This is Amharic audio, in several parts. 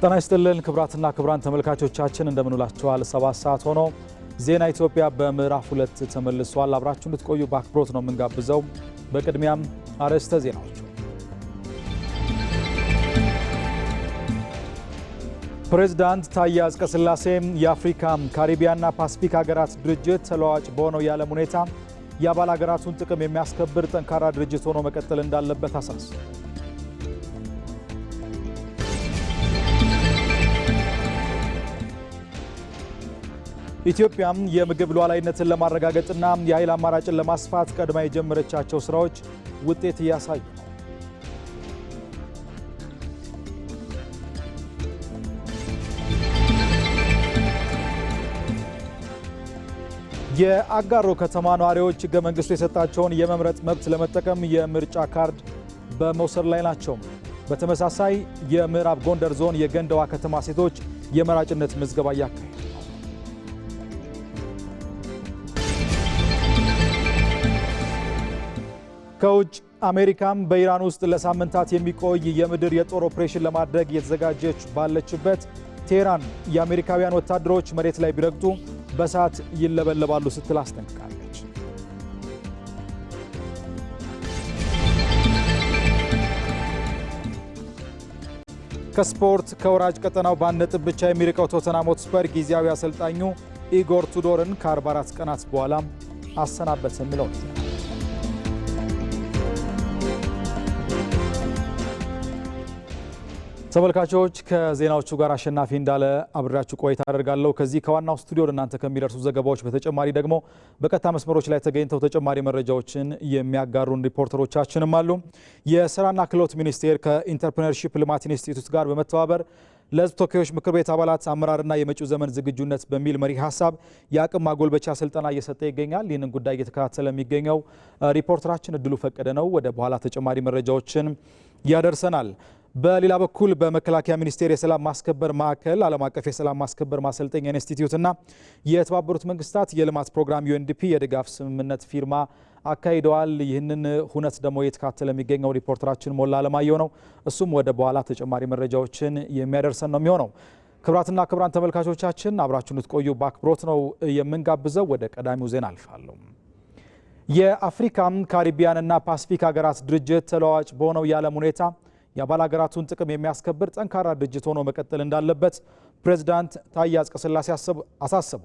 ጤና ይስጥልን ክቡራትና ክቡራን ተመልካቾቻችን እንደምንውላችኋል። 7 ሰዓት ሆኖ ዜና ኢትዮጵያ በምዕራፍ 2 ተመልሷል። አብራችሁ እንድትቆዩ በአክብሮት ነው የምንጋብዘው። በቅድሚያም አርዕስተ ዜናዎች። ፕሬዝዳንት ታዬ አጽቀሥላሴ የአፍሪካ ካሪቢያንና ፓሲፊክ ሀገራት ድርጅት ተለዋዋጭ በሆነው የዓለም ሁኔታ የአባል ሀገራቱን ጥቅም የሚያስከብር ጠንካራ ድርጅት ሆኖ መቀጠል እንዳለበት አሳሰቡ። ኢትዮጵያም የምግብ ሉዓላዊነትን ለማረጋገጥና የኃይል አማራጭን ለማስፋት ቀድማ የጀመረቻቸው ስራዎች ውጤት እያሳዩ ነው። የአጋሮ ከተማ ነዋሪዎች ሕገ መንግሥቱ የሰጣቸውን የመምረጥ መብት ለመጠቀም የምርጫ ካርድ በመውሰድ ላይ ናቸው። በተመሳሳይ የምዕራብ ጎንደር ዞን የገንዳዋ ከተማ ሴቶች የመራጭነት ምዝገባ እያካሄዱ ነው። ከውጭ አሜሪካም በኢራን ውስጥ ለሳምንታት የሚቆይ የምድር የጦር ኦፕሬሽን ለማድረግ እየተዘጋጀች ባለችበት ቴህራን የአሜሪካውያን ወታደሮች መሬት ላይ ቢረግጡ በእሳት ይለበለባሉ ስትል አስጠንቅቃለች። ከስፖርት ከወራጅ ቀጠናው በአንድ ነጥብ ብቻ የሚርቀው ቶተንሃም ሆትስፐር ጊዜያዊ አሰልጣኙ ኢጎር ቱዶርን ከ44 ቀናት በኋላ አሰናበት የሚለው ተመልካቾች ከዜናዎቹ ጋር አሸናፊ እንዳለ አብራችሁ ቆይታ አደርጋለሁ። ከዚህ ከዋናው ስቱዲዮ እናንተ ከሚደርሱ ዘገባዎች በተጨማሪ ደግሞ በቀጥታ መስመሮች ላይ ተገኝተው ተጨማሪ መረጃዎችን የሚያጋሩን ሪፖርተሮቻችንም አሉ። የስራና ክህሎት ሚኒስቴር ከኢንተርፕረነርሺፕ ልማት ኢንስቲትዩት ጋር በመተባበር ለሕዝብ ተወካዮች ምክር ቤት አባላት አመራርና የመጪው ዘመን ዝግጁነት በሚል መሪ ሀሳብ የአቅም ማጎልበቻ ስልጠና እየሰጠ ይገኛል። ይህንን ጉዳይ እየተከታተለ የሚገኘው ሪፖርተራችን እድሉ ፈቀደ ነው። ወደ በኋላ ተጨማሪ መረጃዎችን ያደርሰናል። በሌላ በኩል በመከላከያ ሚኒስቴር የሰላም ማስከበር ማዕከል ዓለም አቀፍ የሰላም ማስከበር ማሰልጠኛ ኢንስቲትዩትና የተባበሩት መንግስታት የልማት ፕሮግራም ዩኤንዲፒ የድጋፍ ስምምነት ፊርማ አካሂደዋል። ይህንን ሁነት ደግሞ እየተከታተለ የሚገኘው ሪፖርተራችን ሞላ አለማየሁ ነው። እሱም ወደ በኋላ ተጨማሪ መረጃዎችን የሚያደርሰን ነው የሚሆነው። ክቡራትና ክቡራን ተመልካቾቻችን አብራችሁን ልትቆዩ በአክብሮት ነው የምንጋብዘው። ወደ ቀዳሚው ዜና አልፋለሁ። የአፍሪካ ካሪቢያንና ፓሲፊክ ሀገራት ድርጅት ተለዋዋጭ በሆነው የዓለም ሁኔታ የአባል ሀገራቱን ጥቅም የሚያስከብር ጠንካራ ድርጅት ሆኖ መቀጠል እንዳለበት ፕሬዝዳንት ታዬ አጽቀሥላሴ አሳሰቡ።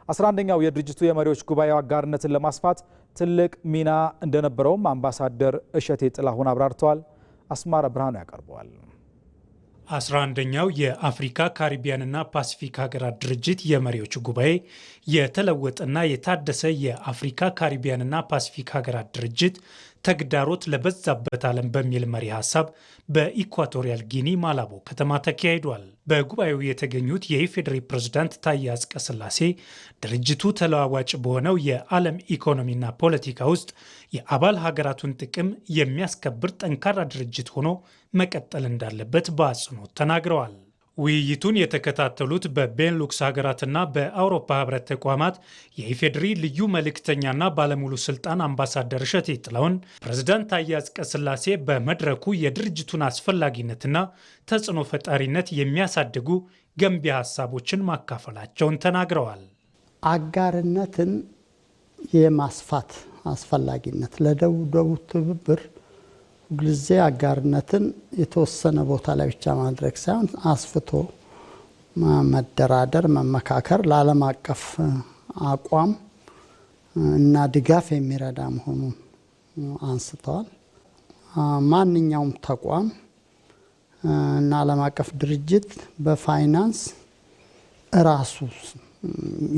11ኛው የድርጅቱ የመሪዎች ጉባኤ አጋርነትን ለማስፋት ትልቅ ሚና እንደነበረውም አምባሳደር እሸቴ ጥላሁን አብራርተዋል። አስማረ ብርሃኑ ያቀርበዋል። 11ኛው የአፍሪካ ካሪቢያንና ፓሲፊክ ሀገራት ድርጅት የመሪዎች ጉባኤ የተለወጠና የታደሰ የአፍሪካ ካሪቢያንና ፓሲፊክ ሀገራት ድርጅት ተግዳሮት ለበዛበት ዓለም በሚል መሪ ሀሳብ በኢኳቶሪያል ጊኒ ማላቦ ከተማ ተካሂዷል። በጉባኤው የተገኙት የኢፌዴሪ ፕሬዝዳንት ታዬ አጽቀሥላሴ ድርጅቱ ተለዋዋጭ በሆነው የዓለም ኢኮኖሚና ፖለቲካ ውስጥ የአባል ሀገራቱን ጥቅም የሚያስከብር ጠንካራ ድርጅት ሆኖ መቀጠል እንዳለበት በአጽንኦት ተናግረዋል። ውይይቱን የተከታተሉት በቤንሉክስ ሀገራትና በአውሮፓ ህብረት ተቋማት የኢፌዴሪ ልዩ መልእክተኛና ባለሙሉ ስልጣን አምባሳደር እሸቴ ጥላሁን ፕሬዝዳንት ታዬ አጽቀሥላሴ በመድረኩ የድርጅቱን አስፈላጊነትና ተጽዕኖ ፈጣሪነት የሚያሳድጉ ገንቢ ሀሳቦችን ማካፈላቸውን ተናግረዋል። አጋርነትን የማስፋት አስፈላጊነት ለደቡብ ትብብር ጊዜ አጋርነትን የተወሰነ ቦታ ላይ ብቻ ማድረግ ሳይሆን አስፍቶ መደራደር፣ መመካከር ለዓለም አቀፍ አቋም እና ድጋፍ የሚረዳ መሆኑን አንስተዋል። ማንኛውም ተቋም እና ዓለም አቀፍ ድርጅት በፋይናንስ ራሱ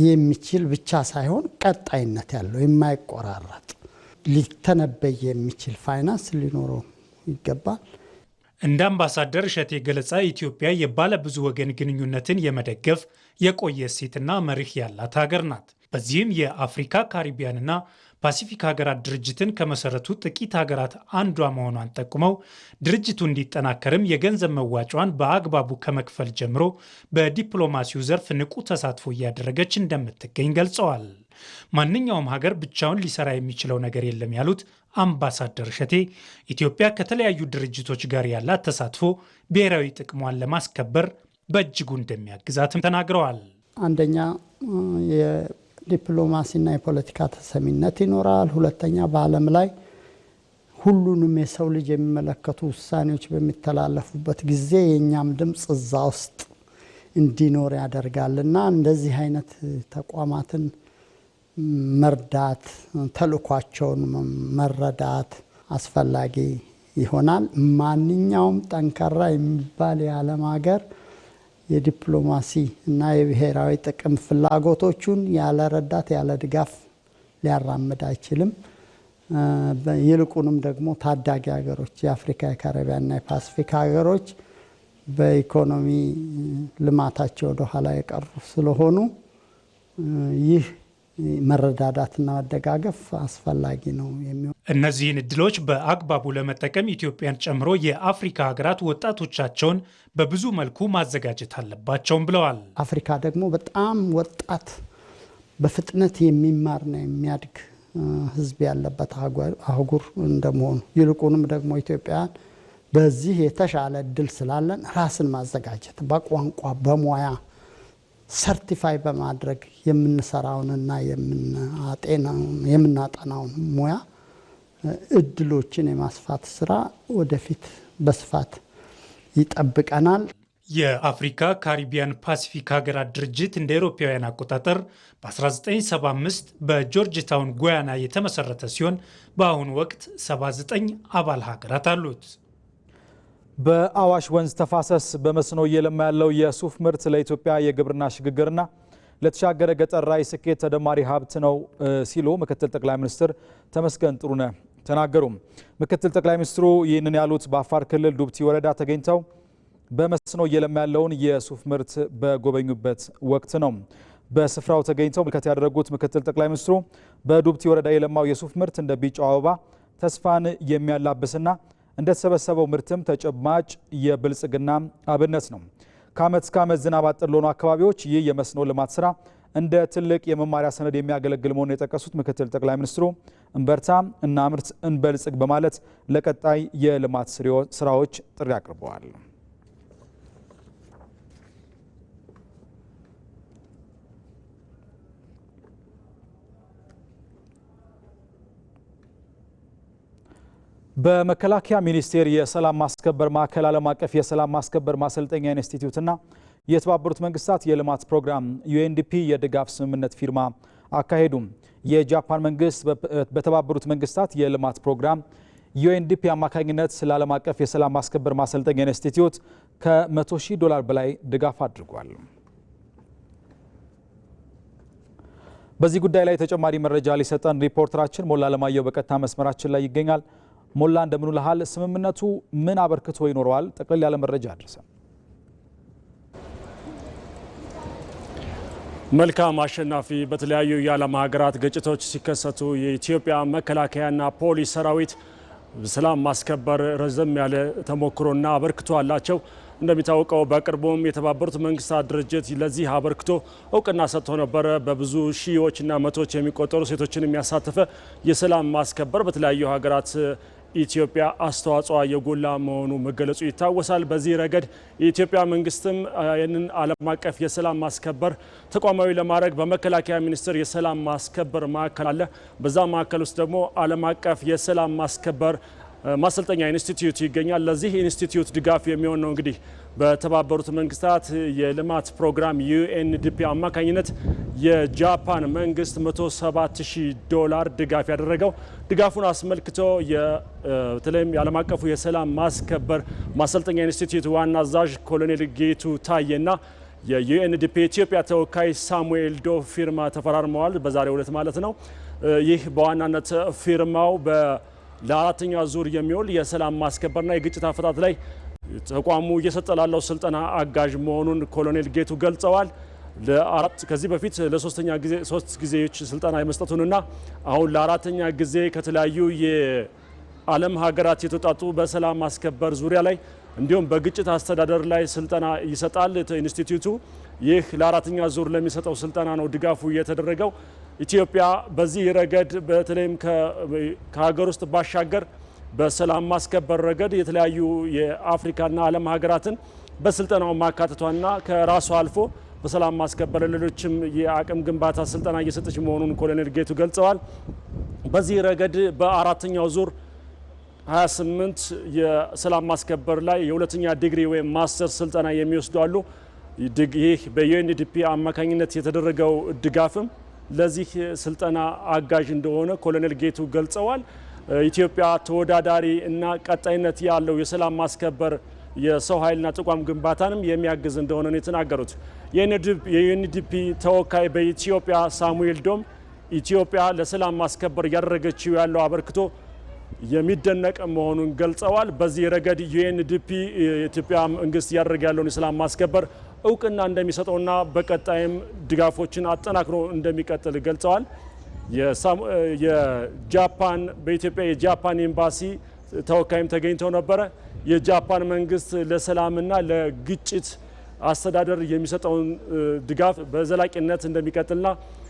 የሚችል ብቻ ሳይሆን ቀጣይነት ያለው የማይቆራረጥ ሊተነበይ የሚችል ፋይናንስ ሊኖረው ይገባል። እንደ አምባሳደር እሸቴ ገለጻ ኢትዮጵያ የባለ ብዙ ወገን ግንኙነትን የመደገፍ የቆየ እሴትና መርህ ያላት ሀገር ናት። በዚህም የአፍሪካ ካሪቢያንና ፓሲፊክ ሀገራት ድርጅትን ከመሰረቱ ጥቂት ሀገራት አንዷ መሆኗን ጠቁመው ድርጅቱ እንዲጠናከርም የገንዘብ መዋጯን በአግባቡ ከመክፈል ጀምሮ በዲፕሎማሲው ዘርፍ ንቁ ተሳትፎ እያደረገች እንደምትገኝ ገልጸዋል። ማንኛውም ሀገር ብቻውን ሊሰራ የሚችለው ነገር የለም ያሉት አምባሳደር እሸቴ ኢትዮጵያ ከተለያዩ ድርጅቶች ጋር ያላት ተሳትፎ ብሔራዊ ጥቅሟን ለማስከበር በእጅጉ እንደሚያግዛትም ተናግረዋል። አንደኛ የዲፕሎማሲና የፖለቲካ ተሰሚነት ይኖራል። ሁለተኛ በዓለም ላይ ሁሉንም የሰው ልጅ የሚመለከቱ ውሳኔዎች በሚተላለፉበት ጊዜ የእኛም ድምፅ እዛ ውስጥ እንዲኖር ያደርጋልና እንደዚህ አይነት ተቋማትን መርዳት፣ ተልኳቸውን መረዳት አስፈላጊ ይሆናል። ማንኛውም ጠንካራ የሚባል የዓለም ሀገር የዲፕሎማሲ እና የብሔራዊ ጥቅም ፍላጎቶቹን ያለ ረዳት ያለ ድጋፍ ሊያራምድ አይችልም። ይልቁንም ደግሞ ታዳጊ ሀገሮች የአፍሪካ የካሪቢያንና የፓሲፊክ ሀገሮች በኢኮኖሚ ልማታቸው ወደ ኋላ የቀሩ ስለሆኑ ይህ መረዳዳትና መደጋገፍ አስፈላጊ ነው የሚሆነው። እነዚህን እድሎች በአግባቡ ለመጠቀም ኢትዮጵያን ጨምሮ የአፍሪካ ሀገራት ወጣቶቻቸውን በብዙ መልኩ ማዘጋጀት አለባቸውም ብለዋል። አፍሪካ ደግሞ በጣም ወጣት በፍጥነት የሚማርና የሚያድግ ሕዝብ ያለበት አህጉር እንደመሆኑ ይልቁንም ደግሞ ኢትዮጵያን በዚህ የተሻለ እድል ስላለን ራስን ማዘጋጀት በቋንቋ በሙያ ሰርቲፋይ በማድረግ የምንሰራውንና የምናጠናውን ሙያ እድሎችን የማስፋት ስራ ወደፊት በስፋት ይጠብቀናል። የአፍሪካ ካሪቢያን ፓሲፊክ ሀገራት ድርጅት እንደ አውሮፓውያን አቆጣጠር በ1975 በጆርጅ ታውን ጉያና የተመሰረተ ሲሆን በአሁኑ ወቅት 79 አባል ሀገራት አሉት። በአዋሽ ወንዝ ተፋሰስ በመስኖ እየለማ ያለው የሱፍ ምርት ለኢትዮጵያ የግብርና ሽግግርና ለተሻገረ ገጠር ራዕይ ስኬት ተደማሪ ሀብት ነው ሲሉ ምክትል ጠቅላይ ሚኒስትር ተመስገን ጥሩነህ ተናገሩ። ምክትል ጠቅላይ ሚኒስትሩ ይህንን ያሉት በአፋር ክልል ዱብቲ ወረዳ ተገኝተው በመስኖ እየለማ ያለውን የሱፍ ምርት በጎበኙበት ወቅት ነው። በስፍራው ተገኝተው ምልከታ ያደረጉት ምክትል ጠቅላይ ሚኒስትሩ በዱብቲ ወረዳ የለማው የሱፍ ምርት እንደ ቢጫው አበባ ተስፋን የሚያላብስና እንደተሰበሰበው ምርትም ተጨማጭ የብልጽግና አብነት ነው። ከዓመት እስከ ዓመት ዝናብ አጥር ለሆኑ አካባቢዎች ይህ የመስኖ ልማት ስራ እንደ ትልቅ የመማሪያ ሰነድ የሚያገለግል መሆኑን የጠቀሱት ምክትል ጠቅላይ ሚኒስትሩ እንበርታ፣ እናምርት፣ እንበልጽግ በማለት ለቀጣይ የልማት ስራዎች ጥሪ አቅርበዋል። በመከላከያ ሚኒስቴር የሰላም ማስከበር ማዕከል ዓለም አቀፍ የሰላም ማስከበር ማሰልጠኛ ኢንስቲትዩትና የተባበሩት መንግስታት የልማት ፕሮግራም ዩኤንዲፒ የድጋፍ ስምምነት ፊርማ አካሄዱ። የጃፓን መንግስት በተባበሩት መንግስታት የልማት ፕሮግራም ዩኤንዲፒ አማካኝነት ስለ ዓለም አቀፍ የሰላም ማስከበር ማሰልጠኛ ኢንስቲትዩት ከ$100,000 በላይ ድጋፍ አድርጓል። በዚህ ጉዳይ ላይ ተጨማሪ መረጃ ሊሰጠን ሪፖርተራችን ሞላ ለማየው በቀጥታ መስመራችን ላይ ይገኛል። ሞላ እንደምን ውለሃል? ስምምነቱ ምን አበርክቶ ይኖረዋል? ጠቅለል ያለ መረጃ አድርሰን። መልካም አሸናፊ። በተለያዩ የዓለም ሀገራት ግጭቶች ሲከሰቱ የኢትዮጵያ መከላከያና ፖሊስ ሰራዊት ሰላም ማስከበር ረዘም ያለ ተሞክሮና አበርክቶ አላቸው። እንደሚታወቀው በቅርቡም የተባበሩት መንግስታት ድርጅት ለዚህ አበርክቶ እውቅና ሰጥቶ ነበረ። በብዙ ሺዎችና መቶዎች የሚቆጠሩ ሴቶችን የሚያሳተፈ የሰላም ማስከበር በተለያዩ ሀገራት ኢትዮጵያ አስተዋጽኦ የጎላ መሆኑ መገለጹ ይታወሳል። በዚህ ረገድ የኢትዮጵያ መንግስትም ይህንን ዓለም አቀፍ የሰላም ማስከበር ተቋማዊ ለማድረግ በመከላከያ ሚኒስቴር የሰላም ማስከበር ማዕከል አለ። በዛ ማዕከል ውስጥ ደግሞ ዓለም አቀፍ የሰላም ማስከበር ማሰልጠኛ ኢንስቲትዩት ይገኛል። ለዚህ ኢንስቲትዩት ድጋፍ የሚሆን ነው እንግዲህ በተባበሩት መንግስታት የልማት ፕሮግራም ዩኤንዲፒ አማካኝነት የጃፓን መንግስት $107,000 ድጋፍ ያደረገው። ድጋፉን አስመልክቶ በተለይም የዓለም አቀፉ የሰላም ማስከበር ማሰልጠኛ ኢንስቲትዩት ዋና አዛዥ ኮሎኔል ጌቱ ታዬና የዩኤንዲፒ ኢትዮጵያ ተወካይ ሳሙኤል ዶ ፊርማ ተፈራርመዋል። በዛሬው ዕለት ማለት ነው። ይህ በዋናነት ፊርማው ለአራተኛ ዙር የሚውል የሰላም ማስከበርና የግጭት አፈታት ላይ ተቋሙ እየሰጠ ላለው ስልጠና አጋዥ መሆኑን ኮሎኔል ጌቱ ገልጸዋል። ከዚህ በፊት ሶስት ጊዜዎች ስልጠና የመስጠቱንና አሁን ለአራተኛ ጊዜ ከተለያዩ የዓለም ሀገራት የተውጣጡ በሰላም ማስከበር ዙሪያ ላይ እንዲሁም በግጭት አስተዳደር ላይ ስልጠና ይሰጣል ኢንስቲትዩቱ። ይህ ለአራተኛ ዙር ለሚሰጠው ስልጠና ነው ድጋፉ እየተደረገው። ኢትዮጵያ በዚህ ረገድ በተለይም ከሀገር ውስጥ ባሻገር በሰላም ማስከበር ረገድ የተለያዩ የአፍሪካና ዓለም ሀገራትን በስልጠናው ማካተቷና ከራሱ አልፎ በሰላም ማስከበር ሌሎችም የአቅም ግንባታ ስልጠና እየሰጠች መሆኑን ኮሎኔል ጌቱ ገልጸዋል። በዚህ ረገድ በአራተኛው ዙር 28 የሰላም ማስከበር ላይ የሁለተኛ ዲግሪ ወይም ማስተር ስልጠና የሚወስዱ አሉ። ይህ በዩኤንዲፒ አማካኝነት የተደረገው ድጋፍም ለዚህ ስልጠና አጋዥ እንደሆነ ኮሎኔል ጌቱ ገልጸዋል። ኢትዮጵያ ተወዳዳሪ እና ቀጣይነት ያለው የሰላም ማስከበር የሰው ኃይልና ተቋም ግንባታንም የሚያግዝ እንደሆነ ነው የተናገሩት። የዩኤንዲፒ ተወካይ በኢትዮጵያ ሳሙኤል ዶም ኢትዮጵያ ለሰላም ማስከበር እያደረገችው ያለው አበርክቶ የሚደነቅ መሆኑን ገልጸዋል። በዚህ ረገድ ዩኤንዲፒ የኢትዮጵያ መንግስት እያደረገ ያለውን የሰላም ማስከበር እውቅና እንደሚሰጠውና በቀጣይም ድጋፎችን አጠናክሮ እንደሚቀጥል ገልጸዋል። የጃፓን በኢትዮጵያ የጃፓን ኤምባሲ ተወካይም ተገኝተው ነበረ። የጃፓን መንግስት ለሰላምና ለግጭት አስተዳደር የሚሰጠውን ድጋፍ በዘላቂነት እንደሚቀጥልና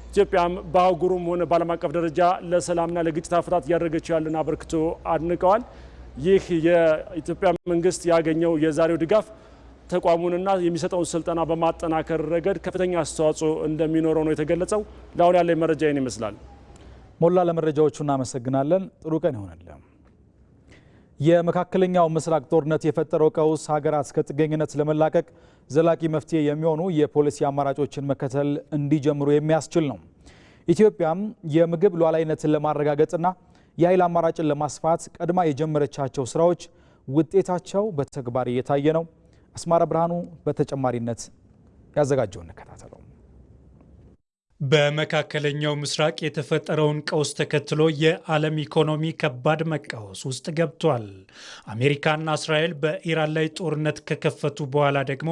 ኢትዮጵያም በአህጉሩም ሆነ በዓለም አቀፍ ደረጃ ለሰላምና ለግጭት አፈታት እያደረገችው ያለን አበርክቶ አድንቀዋል። ይህ የኢትዮጵያ መንግስት ያገኘው የዛሬው ድጋፍ ተቋሙንና የሚሰጠውን ስልጠና በማጠናከር ረገድ ከፍተኛ አስተዋጽኦ እንደሚኖረው ነው የተገለጸው። ለአሁን ያለ መረጃ ይህን ይመስላል። ሞላ፣ ለመረጃዎቹ እናመሰግናለን። ጥሩ ቀን ይሆናል። የመካከለኛው ምስራቅ ጦርነት የፈጠረው ቀውስ ሀገራት ከጥገኝነት ለመላቀቅ ዘላቂ መፍትሄ የሚሆኑ የፖሊሲ አማራጮችን መከተል እንዲጀምሩ የሚያስችል ነው። ኢትዮጵያም የምግብ ሉዓላዊነትን ለማረጋገጥና የኃይል አማራጭን ለማስፋት ቀድማ የጀመረቻቸው ስራዎች ውጤታቸው በተግባር እየታየ ነው። አስማራ ብርሃኑ በተጨማሪነት ያዘጋጀውን እንከታተለው። በመካከለኛው ምስራቅ የተፈጠረውን ቀውስ ተከትሎ የዓለም ኢኮኖሚ ከባድ መቃወስ ውስጥ ገብቷል። አሜሪካና እስራኤል በኢራን ላይ ጦርነት ከከፈቱ በኋላ ደግሞ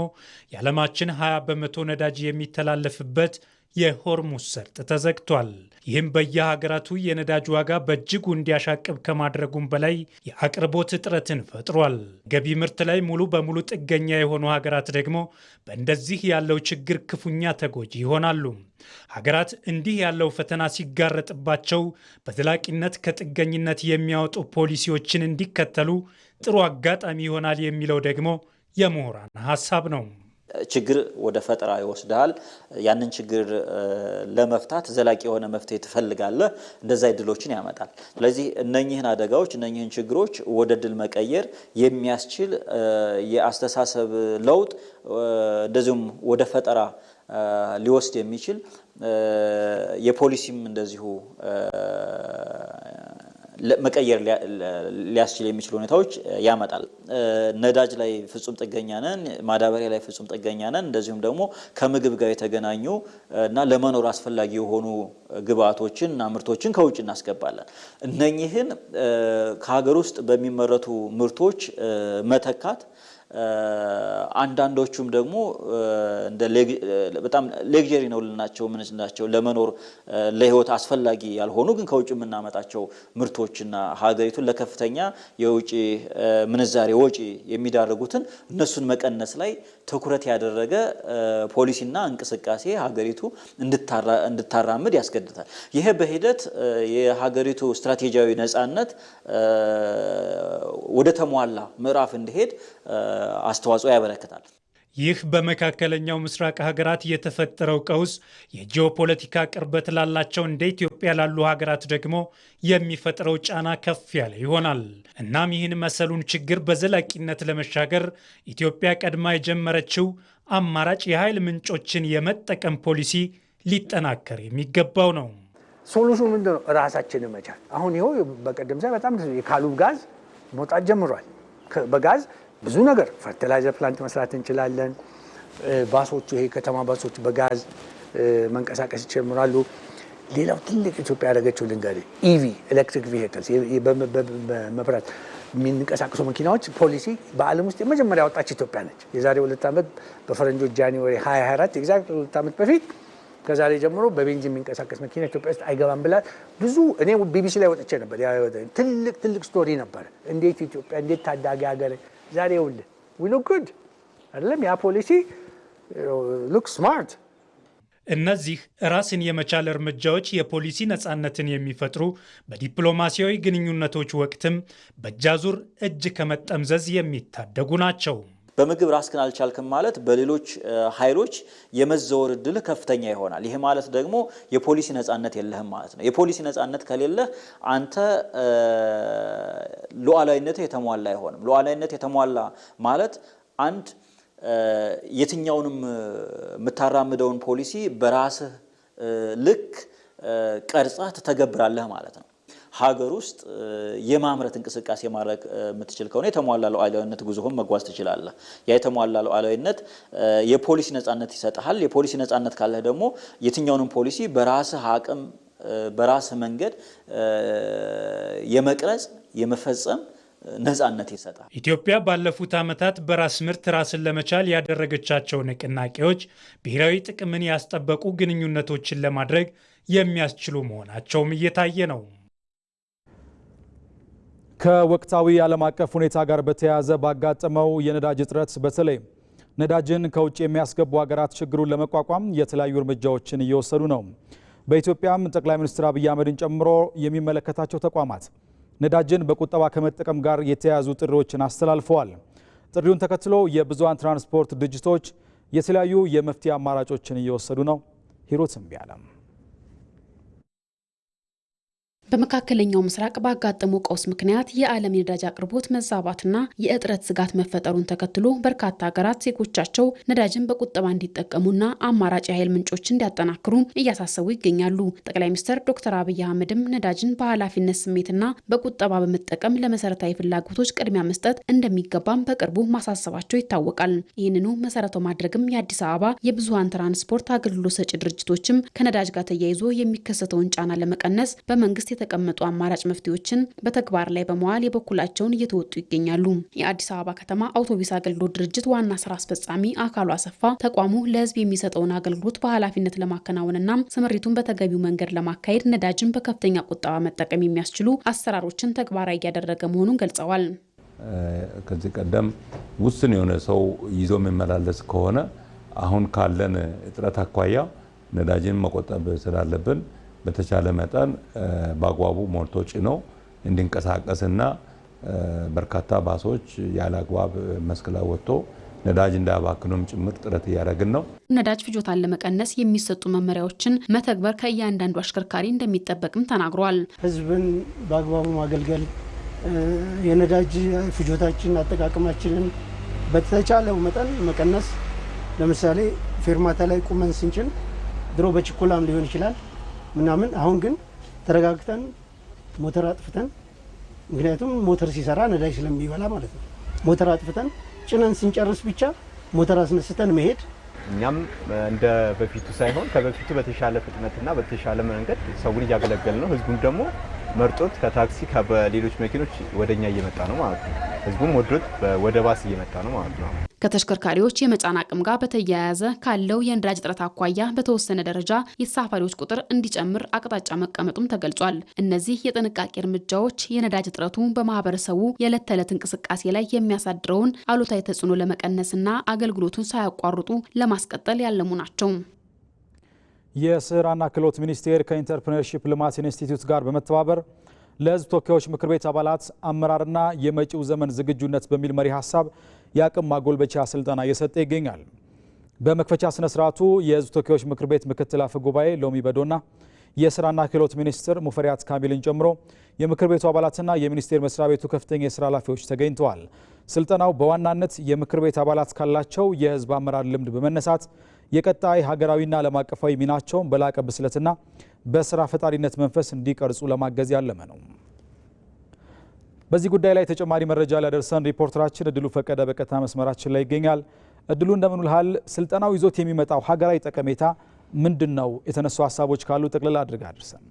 የዓለማችን 20 በመቶ ነዳጅ የሚተላለፍበት የሆርሙዝ ሰርጥ ተዘግቷል። ይህም በየሀገራቱ የነዳጅ ዋጋ በእጅጉ እንዲያሻቅብ ከማድረጉም በላይ የአቅርቦት እጥረትን ፈጥሯል። ገቢ ምርት ላይ ሙሉ በሙሉ ጥገኛ የሆኑ ሀገራት ደግሞ በእንደዚህ ያለው ችግር ክፉኛ ተጎጂ ይሆናሉ። ሀገራት እንዲህ ያለው ፈተና ሲጋረጥባቸው በዘላቂነት ከጥገኝነት የሚያወጡ ፖሊሲዎችን እንዲከተሉ ጥሩ አጋጣሚ ይሆናል የሚለው ደግሞ የምሁራን ሀሳብ ነው። ችግር ወደ ፈጠራ ይወስዳል። ያንን ችግር ለመፍታት ዘላቂ የሆነ መፍትሄ ትፈልጋለህ። እንደዛ እድሎችን ያመጣል። ስለዚህ እነኚህን አደጋዎች እነኚህን ችግሮች ወደ ድል መቀየር የሚያስችል የአስተሳሰብ ለውጥ እንደዚሁም ወደ ፈጠራ ሊወስድ የሚችል የፖሊሲም እንደዚሁ መቀየር ሊያስችል የሚችሉ ሁኔታዎች ያመጣል። ነዳጅ ላይ ፍጹም ጥገኛ ነን፣ ማዳበሪያ ላይ ፍጹም ጥገኛ ነን። እንደዚሁም ደግሞ ከምግብ ጋር የተገናኙ እና ለመኖር አስፈላጊ የሆኑ ግብአቶችን እና ምርቶችን ከውጭ እናስገባለን። እነኚህን ከሀገር ውስጥ በሚመረቱ ምርቶች መተካት አንዳንዶቹም ደግሞ እንደ በጣም ሌግጀሪ ነው ልናቸው ምንናቸው ለመኖር ለህይወት አስፈላጊ ያልሆኑ ግን ከውጭ የምናመጣቸው ምርቶችና ሀገሪቱን ለከፍተኛ የውጭ ምንዛሬ ወጪ የሚዳርጉትን እነሱን መቀነስ ላይ ትኩረት ያደረገ ፖሊሲና እንቅስቃሴ ሀገሪቱ እንድታራምድ ያስገድዳል። ይሄ በሂደት የሀገሪቱ ስትራቴጂያዊ ነጻነት ወደ ተሟላ ምዕራፍ እንዲሄድ አስተዋጽኦ ያበረክታል። ይህ በመካከለኛው ምስራቅ ሀገራት የተፈጠረው ቀውስ የጂኦፖለቲካ ቅርበት ላላቸው እንደ ኢትዮጵያ ላሉ ሀገራት ደግሞ የሚፈጥረው ጫና ከፍ ያለ ይሆናል። እናም ይህን መሰሉን ችግር በዘላቂነት ለመሻገር ኢትዮጵያ ቀድማ የጀመረችው አማራጭ የኃይል ምንጮችን የመጠቀም ፖሊሲ ሊጠናከር የሚገባው ነው። ሶሉሽኑ ምንድን ነው? ራሳችንን መቻል። አሁን ይኸው በቀደም ሳይ በጣም የካሉብ ጋዝ መውጣት ጀምሯል። በጋዝ ብዙ ነገር ፈርቲላይዘር ፕላንት መስራት እንችላለን። ባሶቹ ይሄ ከተማ ባሶች በጋዝ መንቀሳቀስ ይጀምራሉ። ሌላው ትልቅ ኢትዮጵያ ያደረገችው ልንገርህ፣ ኢቪ ኤሌክትሪክ ቪሄክልስ በመብራት የሚንቀሳቀሱ መኪናዎች ፖሊሲ በዓለም ውስጥ የመጀመሪያ ያወጣች ኢትዮጵያ ነች። የዛሬ 2 ዓመት በፈረንጆች ጃንዋሪ 2024 ኤግዛክት 2 ዓመት በፊት ከዛሬ ጀምሮ በቤንዚን የሚንቀሳቀስ መኪና ኢትዮጵያ ውስጥ አይገባም ብላ ብዙ እኔ ቢቢሲ ላይ ወጥቼ ነበር። ትልቅ ስቶሪ ነበር። እንዴት ኢትዮጵያ እንዴት ታዳጊ ሀገር ዛሬ ይኸውልህ ዊ ሉክ ጉድ አይደለም። ያ ፖሊሲ ሉክ ስማርት። እነዚህ ራስን የመቻል እርምጃዎች የፖሊሲ ነፃነትን የሚፈጥሩ በዲፕሎማሲያዊ ግንኙነቶች ወቅትም በእጃዙር እጅ ከመጠምዘዝ የሚታደጉ ናቸው። በምግብ ራስክን አልቻልክም ማለት በሌሎች ኃይሎች የመዘወር እድል ከፍተኛ ይሆናል። ይሄ ማለት ደግሞ የፖሊሲ ነጻነት የለህም ማለት ነው። የፖሊሲ ነጻነት ከሌለ አንተ ሉዓላዊነት የተሟላ አይሆንም። ሉዓላዊነት የተሟላ ማለት አንድ የትኛውንም የምታራምደውን ፖሊሲ በራስህ ልክ ቀርጻ ተተገብራለህ ማለት ነው። ሀገር ውስጥ የማምረት እንቅስቃሴ ማድረግ የምትችል ከሆነ የተሟላ ሉዓላዊነት ጉዞህን መጓዝ ትችላለህ። ያ የተሟላ ሉዓላዊነት የፖሊሲ ነጻነት ይሰጥሃል። የፖሊሲ ነጻነት ካለህ ደግሞ የትኛውንም ፖሊሲ በራስህ አቅም በራስህ መንገድ የመቅረጽ የመፈጸም ነጻነት ይሰጣል። ኢትዮጵያ ባለፉት ዓመታት በራስ ምርት ራስን ለመቻል ያደረገቻቸው ንቅናቄዎች ብሔራዊ ጥቅምን ያስጠበቁ ግንኙነቶችን ለማድረግ የሚያስችሉ መሆናቸውም እየታየ ነው። ከወቅታዊ ዓለም አቀፍ ሁኔታ ጋር በተያያዘ ባጋጠመው የነዳጅ እጥረት በተለይ ነዳጅን ከውጭ የሚያስገቡ ሀገራት ችግሩን ለመቋቋም የተለያዩ እርምጃዎችን እየወሰዱ ነው። በኢትዮጵያም ጠቅላይ ሚኒስትር አብይ አህመድን ጨምሮ የሚመለከታቸው ተቋማት ነዳጅን በቁጠባ ከመጠቀም ጋር የተያያዙ ጥሪዎችን አስተላልፈዋል። ጥሪውን ተከትሎ የብዙሃን ትራንስፖርት ድርጅቶች የተለያዩ የመፍትሄ አማራጮችን እየወሰዱ ነው። ሂሩት እምቢያለም በመካከለኛው ምስራቅ ባጋጠመው ቀውስ ምክንያት የዓለም የነዳጅ አቅርቦት መዛባትና የእጥረት ስጋት መፈጠሩን ተከትሎ በርካታ ሀገራት ዜጎቻቸው ነዳጅን በቁጠባ እንዲጠቀሙና አማራጭ የኃይል ምንጮችን እንዲያጠናክሩ እያሳሰቡ ይገኛሉ። ጠቅላይ ሚኒስትር ዶክተር አብይ አህመድም ነዳጅን በኃላፊነት ስሜትና በቁጠባ በመጠቀም ለመሰረታዊ ፍላጎቶች ቅድሚያ መስጠት እንደሚገባም በቅርቡ ማሳሰባቸው ይታወቃል። ይህንኑ መሰረታዊ ማድረግም የአዲስ አበባ የብዙሃን ትራንስፖርት አገልግሎት ሰጪ ድርጅቶችም ከነዳጅ ጋር ተያይዞ የሚከሰተውን ጫና ለመቀነስ በመንግስት የተቀመጡ አማራጭ መፍትሄዎችን በተግባር ላይ በመዋል የበኩላቸውን እየተወጡ ይገኛሉ። የአዲስ አበባ ከተማ አውቶቡስ አገልግሎት ድርጅት ዋና ስራ አስፈጻሚ አካሉ አሰፋ ተቋሙ ለሕዝብ የሚሰጠውን አገልግሎት በኃላፊነት ለማከናወንና ስምሪቱን በተገቢው መንገድ ለማካሄድ ነዳጅን በከፍተኛ ቁጠባ መጠቀም የሚያስችሉ አሰራሮችን ተግባራዊ እያደረገ መሆኑን ገልጸዋል። ከዚህ ቀደም ውስን የሆነ ሰው ይዞ የሚመላለስ ከሆነ አሁን ካለን እጥረት አኳያ ነዳጅን መቆጠብ ስላለብን በተቻለ መጠን በአግባቡ ሞልቶ ጭኖ እንዲንቀሳቀስና በርካታ ባሶች ያለ አግባብ መስክ ላይ ወጥቶ ነዳጅ እንዳያባክኑም ጭምር ጥረት እያደረግን ነው። ነዳጅ ፍጆታን ለመቀነስ የሚሰጡ መመሪያዎችን መተግበር ከእያንዳንዱ አሽከርካሪ እንደሚጠበቅም ተናግሯል። ህዝብን በአግባቡ ማገልገል፣ የነዳጅ ፍጆታችን አጠቃቀማችንን በተቻለው መጠን መቀነስ። ለምሳሌ ፌርማታ ላይ ቁመን ስንጭን ድሮ በችኮላም ሊሆን ይችላል ምናምን፣ አሁን ግን ተረጋግተን ሞተር አጥፍተን፣ ምክንያቱም ሞተር ሲሰራ ነዳጅ ስለሚበላ ማለት ነው። ሞተር አጥፍተን ጭነን ስንጨርስ ብቻ ሞተር አስነስተን መሄድ። እኛም እንደ በፊቱ ሳይሆን ከበፊቱ በተሻለ ፍጥነትና በተሻለ መንገድ ሰውን እያገለገል ነው። ህዝቡም ደግሞ መርጦት ከታክሲ ከሌሎች መኪኖች ወደኛ እየመጣ ነው ማለት ነው። ህዝቡም ወዶት ወደ ባስ እየመጣ ነው ማለት ነው። ከተሽከርካሪዎች የመጫን አቅም ጋር በተያያዘ ካለው የነዳጅ እጥረት አኳያ በተወሰነ ደረጃ የተሳፋሪዎች ቁጥር እንዲጨምር አቅጣጫ መቀመጡም ተገልጿል። እነዚህ የጥንቃቄ እርምጃዎች የነዳጅ እጥረቱ በማህበረሰቡ የዕለት ተዕለት እንቅስቃሴ ላይ የሚያሳድረውን አሉታዊ ተጽዕኖ ለመቀነስና አገልግሎቱን ሳያቋርጡ ለማስቀጠል ያለሙ ናቸው። የስራና ክህሎት ሚኒስቴር ከኢንተርፕረነርሺፕ ልማት ኢንስቲትዩት ጋር በመተባበር ለህዝብ ተወካዮች ምክር ቤት አባላት አመራርና የመጪው ዘመን ዝግጁነት በሚል መሪ ሀሳብ የአቅም ማጎልበቻ ስልጠና እየሰጠ ይገኛል። በመክፈቻ ስነ ስርዓቱ የህዝብ ተወካዮች ምክር ቤት ምክትል አፈ ጉባኤ ሎሚ በዶና የስራና ክህሎት ሚኒስትር ሙፈሪያት ካሚልን ጨምሮ የምክር ቤቱ አባላትና የሚኒስቴር መስሪያ ቤቱ ከፍተኛ የስራ ኃላፊዎች ተገኝተዋል። ስልጠናው በዋናነት የምክር ቤት አባላት ካላቸው የህዝብ አመራር ልምድ በመነሳት የቀጣይ ሀገራዊና ዓለም አቀፋዊ ሚናቸውን በላቀ ብስለትና በስራ ፈጣሪነት መንፈስ እንዲቀርጹ ለማገዝ ያለመ ነው። በዚህ ጉዳይ ላይ ተጨማሪ መረጃ ሊያደርሰን ሪፖርተራችን እድሉ ፈቀደ በቀጥታ መስመራችን ላይ ይገኛል። እድሉ እንደምን ውለሃል? ስልጠናው ይዞት የሚመጣው ሀገራዊ ጠቀሜታ ምንድን ነው? የተነሱ ሀሳቦች ካሉ ጠቅልላ አድርጋ አድርሰን።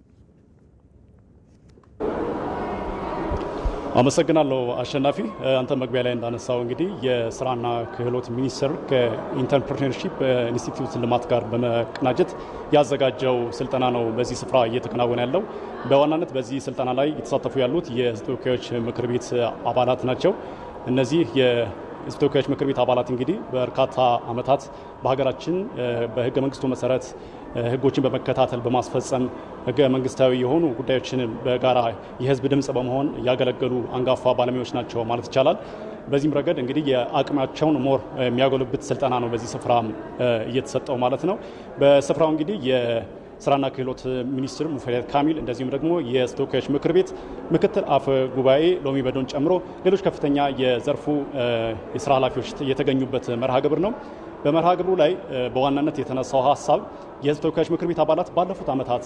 አመሰግናለሁ አሸናፊ። አንተ መግቢያ ላይ እንዳነሳው እንግዲህ የስራና ክህሎት ሚኒስቴር ከኢንተርፕረነርሺፕ ኢንስቲትዩት ልማት ጋር በመቀናጀት ያዘጋጀው ስልጠና ነው በዚህ ስፍራ እየተከናወነ ያለው። በዋናነት በዚህ ስልጠና ላይ የተሳተፉ ያሉት የህዝብ ተወካዮች ምክር ቤት አባላት ናቸው። እነዚህ የሕዝብ ተወካዮች ምክር ቤት አባላት እንግዲህ በርካታ ዓመታት በሀገራችን በህገ መንግስቱ መሰረት ህጎችን በመከታተል በማስፈጸም ህገ መንግስታዊ የሆኑ ጉዳዮችን በጋራ የህዝብ ድምጽ በመሆን ያገለገሉ አንጋፋ ባለሙያዎች ናቸው ማለት ይቻላል። በዚህም ረገድ እንግዲህ የአቅማቸውን ሞር የሚያጎለብት ስልጠና ነው በዚህ ስፍራ እየተሰጠው ማለት ነው። በስፍራው እንግዲህ የስራና ክህሎት ሚኒስትር ሙፈሪያት ካሚል እንደዚሁም ደግሞ የሕዝብ ተወካዮች ምክር ቤት ምክትል አፈ ጉባኤ ሎሚ በዶን ጨምሮ ሌሎች ከፍተኛ የዘርፉ የስራ ኃላፊዎች የተገኙበት መርሃ ግብር ነው። በመርሃ ግብሩ ላይ በዋናነት የተነሳው ሀሳብ የሕዝብ ተወካዮች ምክር ቤት አባላት ባለፉት ዓመታት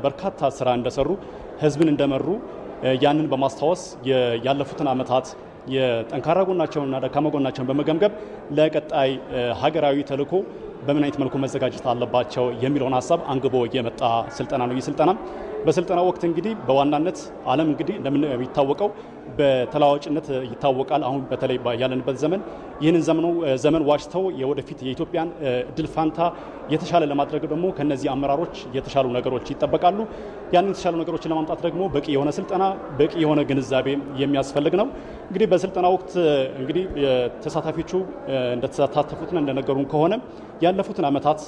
በርካታ ስራ እንደሰሩ ህዝብን እንደመሩ ያንን በማስታወስ ያለፉትን ዓመታት የጠንካራ ጎናቸውንና ደካማ ጎናቸውን በመገምገም ለቀጣይ ሀገራዊ ተልዕኮ በምን አይነት መልኩ መዘጋጀት አለባቸው የሚለውን ሀሳብ አንግቦ የመጣ ስልጠና ነው። ይህ ስልጠና በስልጠና ወቅት እንግዲህ በዋናነት ዓለም እንግዲህ እንደሚታወቀው በተለዋዋጭነት ይታወቃል። አሁን በተለይ ያለንበት ዘመን ይህንን ዘመን ዋጅተው የወደፊት የኢትዮጵያን እድል ፋንታ የተሻለ ለማድረግ ደግሞ ከነዚህ አመራሮች የተሻሉ ነገሮች ይጠበቃሉ። ያንን የተሻሉ ነገሮችን ለማምጣት ደግሞ በቂ የሆነ ስልጠና፣ በቂ የሆነ ግንዛቤ የሚያስፈልግ ነው። እንግዲህ በስልጠና ወቅት እንግዲህ ተሳታፊዎቹ እንደተሳተፉትና እንደነገሩን ከሆነ ያለፉትን ዓመታት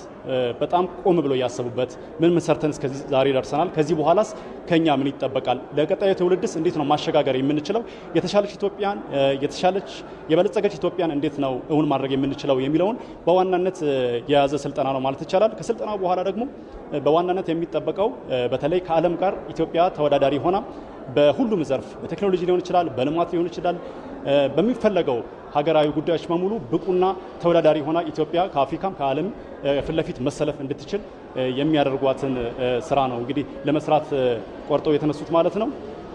በጣም ቆም ብለው ያሰቡበት ምን ሰርተን እስከዚህ ዛሬ ደርሰናል፣ ከዚህ በኋላስ ከኛ ምን ይጠበቃል፣ ለቀጣዩ ትውልድስ እንዴት ነው ማሸጋገር የምንችለው፣ የተሻለች ኢትዮጵያን የተሻለች የበለጸገች ኢትዮጵያን እንዴት ነው እውን ማድረግ የምንችለው የሚለውን በዋናነት የያዘ ስልጠና ነው ማለት ይቻላል። ከስልጠናው በኋላ ደግሞ በዋናነት የሚጠበቀው በተለይ ከዓለም ጋር ኢትዮጵያ ተወዳዳሪ ሆና በሁሉም ዘርፍ በቴክኖሎጂ ሊሆን ይችላል፣ በልማት ሊሆን ይችላል፣ በሚፈለገው ሀገራዊ ጉዳዮች በሙሉ ብቁና ተወዳዳሪ ሆና ኢትዮጵያ ከአፍሪካም ከዓለም ፊት ለፊት መሰለፍ እንድትችል የሚያደርጓትን ስራ ነው እንግዲህ ለመስራት ቆርጠው የተነሱት ማለት ነው።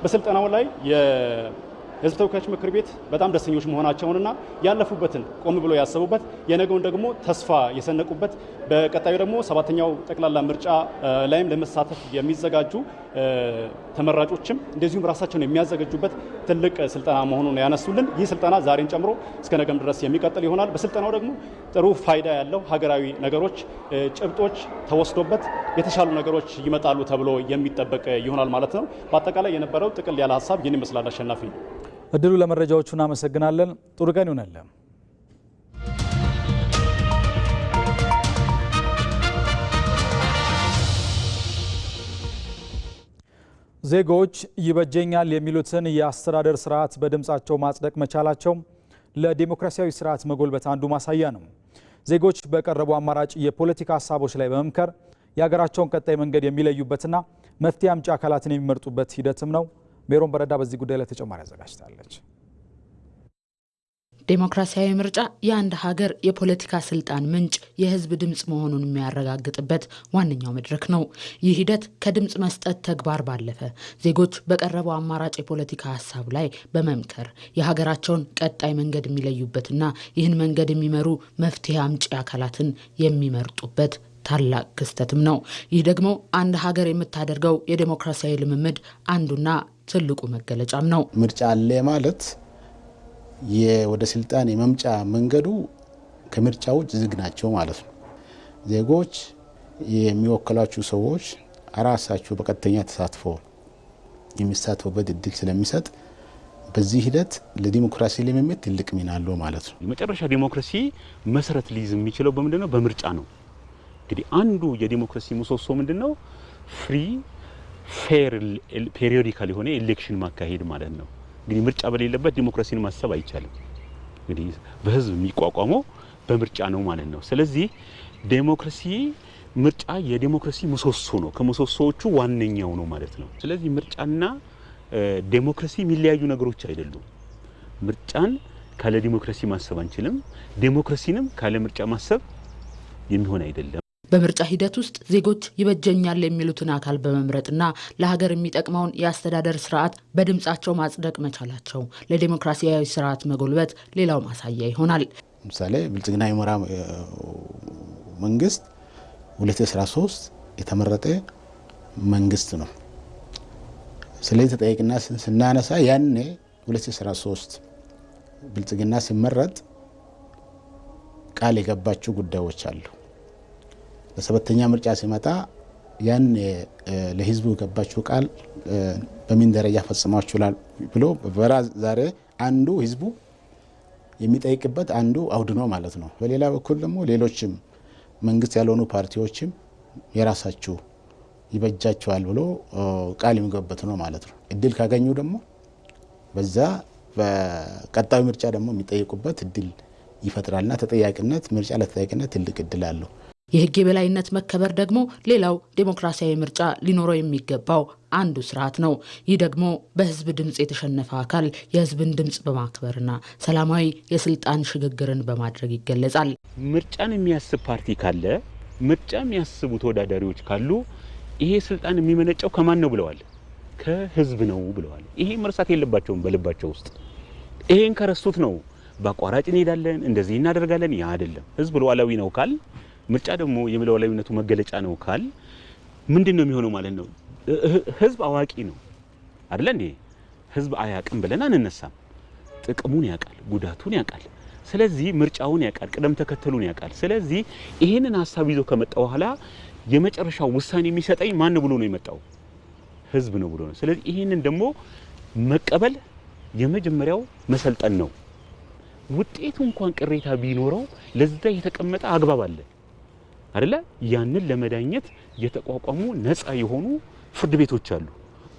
በስልጠናው ላይ የሕዝብ ተወካዮች ምክር ቤት በጣም ደስተኞች መሆናቸውንና ያለፉበትን ቆም ብሎ ያሰቡበት የነገውን ደግሞ ተስፋ የሰነቁበት በቀጣዩ ደግሞ 7ኛው ጠቅላላ ምርጫ ላይም ለመሳተፍ የሚዘጋጁ ተመራጮችም እንደዚሁም ራሳቸውን የሚያዘጋጁበት ትልቅ ስልጠና መሆኑን ያነሱልን። ይህ ስልጠና ዛሬን ጨምሮ እስከ ነገም ድረስ የሚቀጥል ይሆናል። በስልጠናው ደግሞ ጥሩ ፋይዳ ያለው ሀገራዊ ነገሮች ጭብጦች ተወስዶበት የተሻሉ ነገሮች ይመጣሉ ተብሎ የሚጠበቅ ይሆናል ማለት ነው። በአጠቃላይ የነበረው ጥቅል ያለ ሀሳብ ይህን ይመስላል። አሸናፊ እድሉ ለመረጃዎቹ እናመሰግናለን። ጥሩ ቀን ይሆናል። ዜጎች ይበጀኛል የሚሉትን የአስተዳደር ስርዓት በድምጻቸው ማጽደቅ መቻላቸው ለዲሞክራሲያዊ ስርዓት መጎልበት አንዱ ማሳያ ነው። ዜጎች በቀረቡ አማራጭ የፖለቲካ ሀሳቦች ላይ በመምከር የሀገራቸውን ቀጣይ መንገድ የሚለዩበትና መፍትሄ አምጪ አካላትን የሚመርጡበት ሂደትም ነው። ሜሮን በረዳ በዚህ ጉዳይ ላይ ተጨማሪ አዘጋጅታለች። ዴሞክራሲያዊ ምርጫ የአንድ ሀገር የፖለቲካ ስልጣን ምንጭ የህዝብ ድምጽ መሆኑን የሚያረጋግጥበት ዋነኛው መድረክ ነው። ይህ ሂደት ከድምጽ መስጠት ተግባር ባለፈ ዜጎች በቀረበው አማራጭ የፖለቲካ ሀሳብ ላይ በመምከር የሀገራቸውን ቀጣይ መንገድ የሚለዩበትና ይህን መንገድ የሚመሩ መፍትሄ አምጪ አካላትን የሚመርጡበት ታላቅ ክስተትም ነው። ይህ ደግሞ አንድ ሀገር የምታደርገው የዴሞክራሲያዊ ልምምድ አንዱና ትልቁ መገለጫም ነው። ምርጫ አለ ማለት ወደ ስልጣን የመምጫ መንገዱ ከምርጫ ውጭ ዝግ ናቸው ማለት ነው። ዜጎች የሚወክሏቸው ሰዎች ራሳቸው በቀጥተኛ ተሳትፎ የሚሳተፉበት እድል ስለሚሰጥ በዚህ ሂደት ለዲሞክራሲ ልምምድ ትልቅ ሚና አለው ማለት ነው። የመጨረሻ ዲሞክራሲ መሰረት ሊይዝ የሚችለው በምንድነው? በምርጫ ነው። እንግዲህ አንዱ የዲሞክራሲ ምሰሶ ምንድነው? ፍሪ ፌር ፔሪዮዲካል የሆነ ኤሌክሽን ማካሄድ ማለት ነው። እንግዲህ ምርጫ በሌለበት ዲሞክራሲን ማሰብ አይቻልም። እንግዲህ በህዝብ የሚቋቋመው በምርጫ ነው ማለት ነው። ስለዚህ ዴሞክራሲ ምርጫ የዲሞክራሲ ምሰሶ ነው፣ ከምሰሶዎቹ ዋነኛው ነው ማለት ነው። ስለዚህ ምርጫና ዴሞክራሲ የሚለያዩ ነገሮች አይደሉም። ምርጫን ካለ ዲሞክራሲ ማሰብ አንችልም። ዴሞክራሲንም ካለ ምርጫ ማሰብ የሚሆን አይደለም። በምርጫ ሂደት ውስጥ ዜጎች ይበጀኛል የሚሉትን አካል በመምረጥና ለሀገር የሚጠቅመውን የአስተዳደር ስርዓት በድምጻቸው ማጽደቅ መቻላቸው ለዲሞክራሲያዊ ስርዓት መጎልበት ሌላው ማሳያ ይሆናል። ለምሳሌ ብልጽግና የመራ መንግስት 2013 የተመረጠ መንግስት ነው። ስለዚህ ተጠያቂና ስናነሳ ያኔ 2013 ብልጽግና ሲመረጥ ቃል የገባቸው ጉዳዮች አሉ። ለሰባተኛ ምርጫ ሲመጣ ያን ለህዝቡ የገባቸው ቃል በምን ደረጃ ፈጽሟቸዋል ብሎ ዛሬ አንዱ ህዝቡ የሚጠይቅበት አንዱ አውድ ነው ማለት ነው። በሌላ በኩል ደግሞ ሌሎችም መንግስት ያልሆኑ ፓርቲዎችም የራሳቸው ይበጃቸዋል ብሎ ቃል የሚገቡበት ነው ማለት ነው። እድል ካገኙ ደግሞ በዛ በቀጣዩ ምርጫ ደግሞ የሚጠይቁበት እድል ይፈጥራልና ተጠያቂነት ምርጫ ለተጠያቂነት ትልቅ እድል አለው። የህግ የበላይነት መከበር ደግሞ ሌላው ዴሞክራሲያዊ ምርጫ ሊኖረው የሚገባው አንዱ ስርዓት ነው። ይህ ደግሞ በህዝብ ድምጽ የተሸነፈ አካል የህዝብን ድምጽ በማክበርና ሰላማዊ የስልጣን ሽግግርን በማድረግ ይገለጻል። ምርጫን የሚያስብ ፓርቲ ካለ፣ ምርጫ የሚያስቡ ተወዳዳሪዎች ካሉ ይሄ ስልጣን የሚመነጨው ከማን ነው ብለዋል? ከህዝብ ነው ብለዋል። ይሄ መርሳት የለባቸውም በልባቸው ውስጥ። ይሄን ከረሱት ነው በአቋራጭ እንሄዳለን እንደዚህ እናደርጋለን። ያ አይደለም። ህዝብ ሉዓላዊ ነው ካል፣ ምርጫ ደግሞ የሉዓላዊነቱ መገለጫ ነው ካል ምንድነው የሚሆነው ማለት ነው? ህዝብ አዋቂ ነው አይደል እንዴ? ህዝብ አያቅም ብለን አንነሳም። ጥቅሙን ያውቃል፣ ጉዳቱን ያውቃል። ስለዚህ ምርጫውን ያውቃል፣ ቅደም ተከተሉን ያውቃል። ስለዚህ ይሄንን ሐሳብ ይዞ ከመጣ በኋላ የመጨረሻው ውሳኔ የሚሰጠኝ ማን ብሎ ነው የመጣው? ህዝብ ነው ብሎ ነው። ስለዚህ ይሄንን ደግሞ መቀበል የመጀመሪያው መሰልጠን ነው። ውጤቱ እንኳን ቅሬታ ቢኖረው ለዛ የተቀመጠ አግባብ አለ አይደለ? ያንን ለመዳኘት የተቋቋሙ ነፃ የሆኑ ፍርድ ቤቶች አሉ።